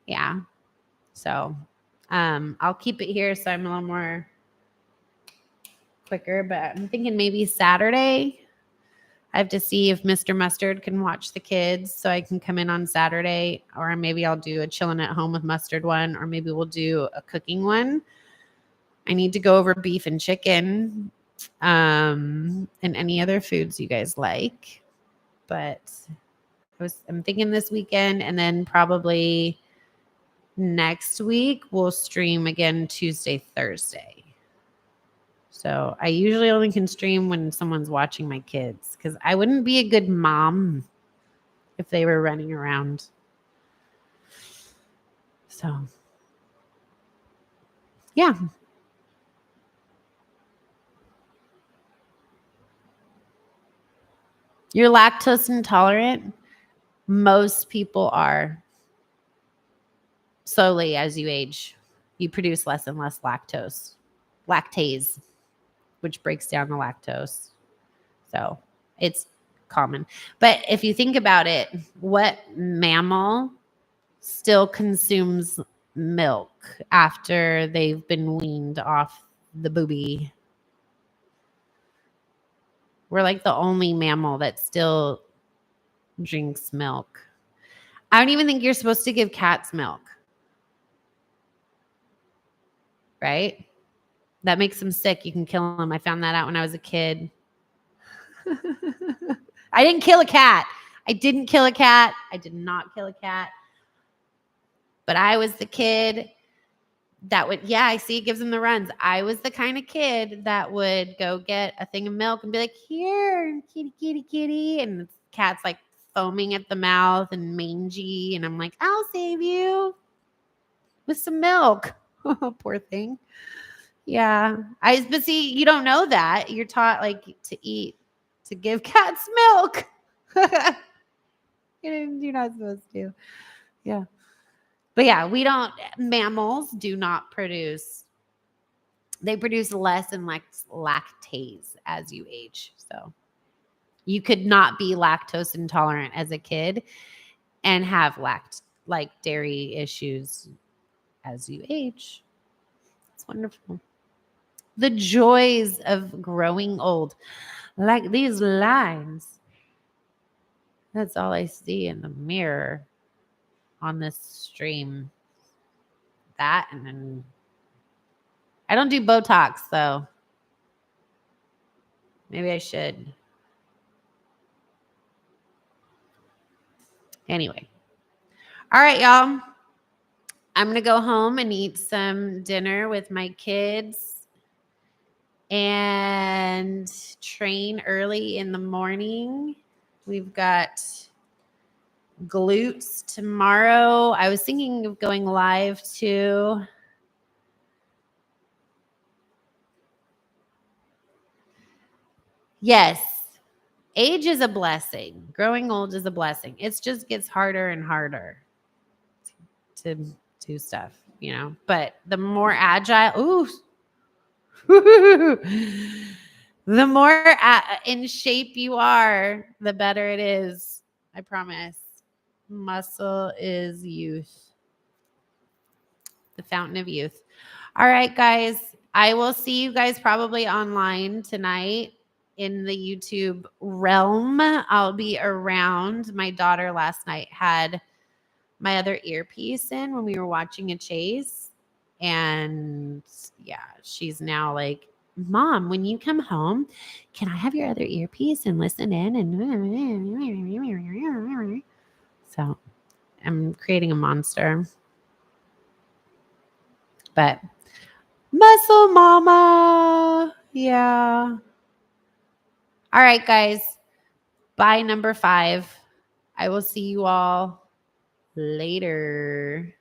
Yeah. So I'll keep it here so I'm a little more quicker, but I'm thinking maybe Saturday. I have to see if Mr. Mustard can watch the kids so I can come in on Saturday, or maybe I'll do a chilling at home with Mustard one, or maybe we'll do a cooking one. I need to go over beef and chicken and any other foods you guys like. But I'm thinking this weekend, and then probably next week we'll stream again Tuesday, Thursday. So I usually only can stream when someone's watching my kids, because I wouldn't be a good mom if they were running around. So, yeah. You're lactose intolerant? Most people are. Slowly as you age, you produce less and less lactase, which breaks down the lactose. So it's common. But if you think about it, what mammal still consumes milk after they've been weaned off the booby? We're like the only mammal that still drinks milk. I don't even think you're supposed to give cats milk. Right? That makes them sick. You can kill them. I found that out when I was a kid. I didn't kill a cat. I did not kill a cat. But I was the kid that would, I see it gives them the runs. I was the kind of kid that would go get a thing of milk and be like, here, kitty, kitty, kitty. And the cat's like foaming at the mouth and mangy. And I'm like, I'll save you with some milk. Poor thing. Yeah. But see, you don't know that. You're taught like to give cats milk. You're not supposed to. Yeah. But yeah, mammals do not produce, they produce less and less lactase as you age. So you could not be lactose intolerant as a kid and have dairy issues as you age. It's wonderful. The joys of growing old. Like these lines. That's all I see in the mirror on this stream. That, and then I don't do Botox though. Maybe I should. Anyway. All right, y'all. I'm going to go home and eat some dinner with my kids and train early in the morning. We've got glutes tomorrow. I was thinking of going live too. Yes. Age is a blessing. Growing old is a blessing. It just gets harder and harder to do stuff, but the more agile, the more in shape you are, the better it is. I promise. Muscle is youth. The fountain of youth. All right, guys. I will see you guys probably online tonight in the YouTube realm. I'll be around. My daughter last night had my other earpiece in when we were watching a chase. And she's now like, Mom, when you come home, can I have your other earpiece and listen in? And so I'm creating a monster. But muscle mama. Yeah. All right, guys. Bye, number 5. I will see you all later.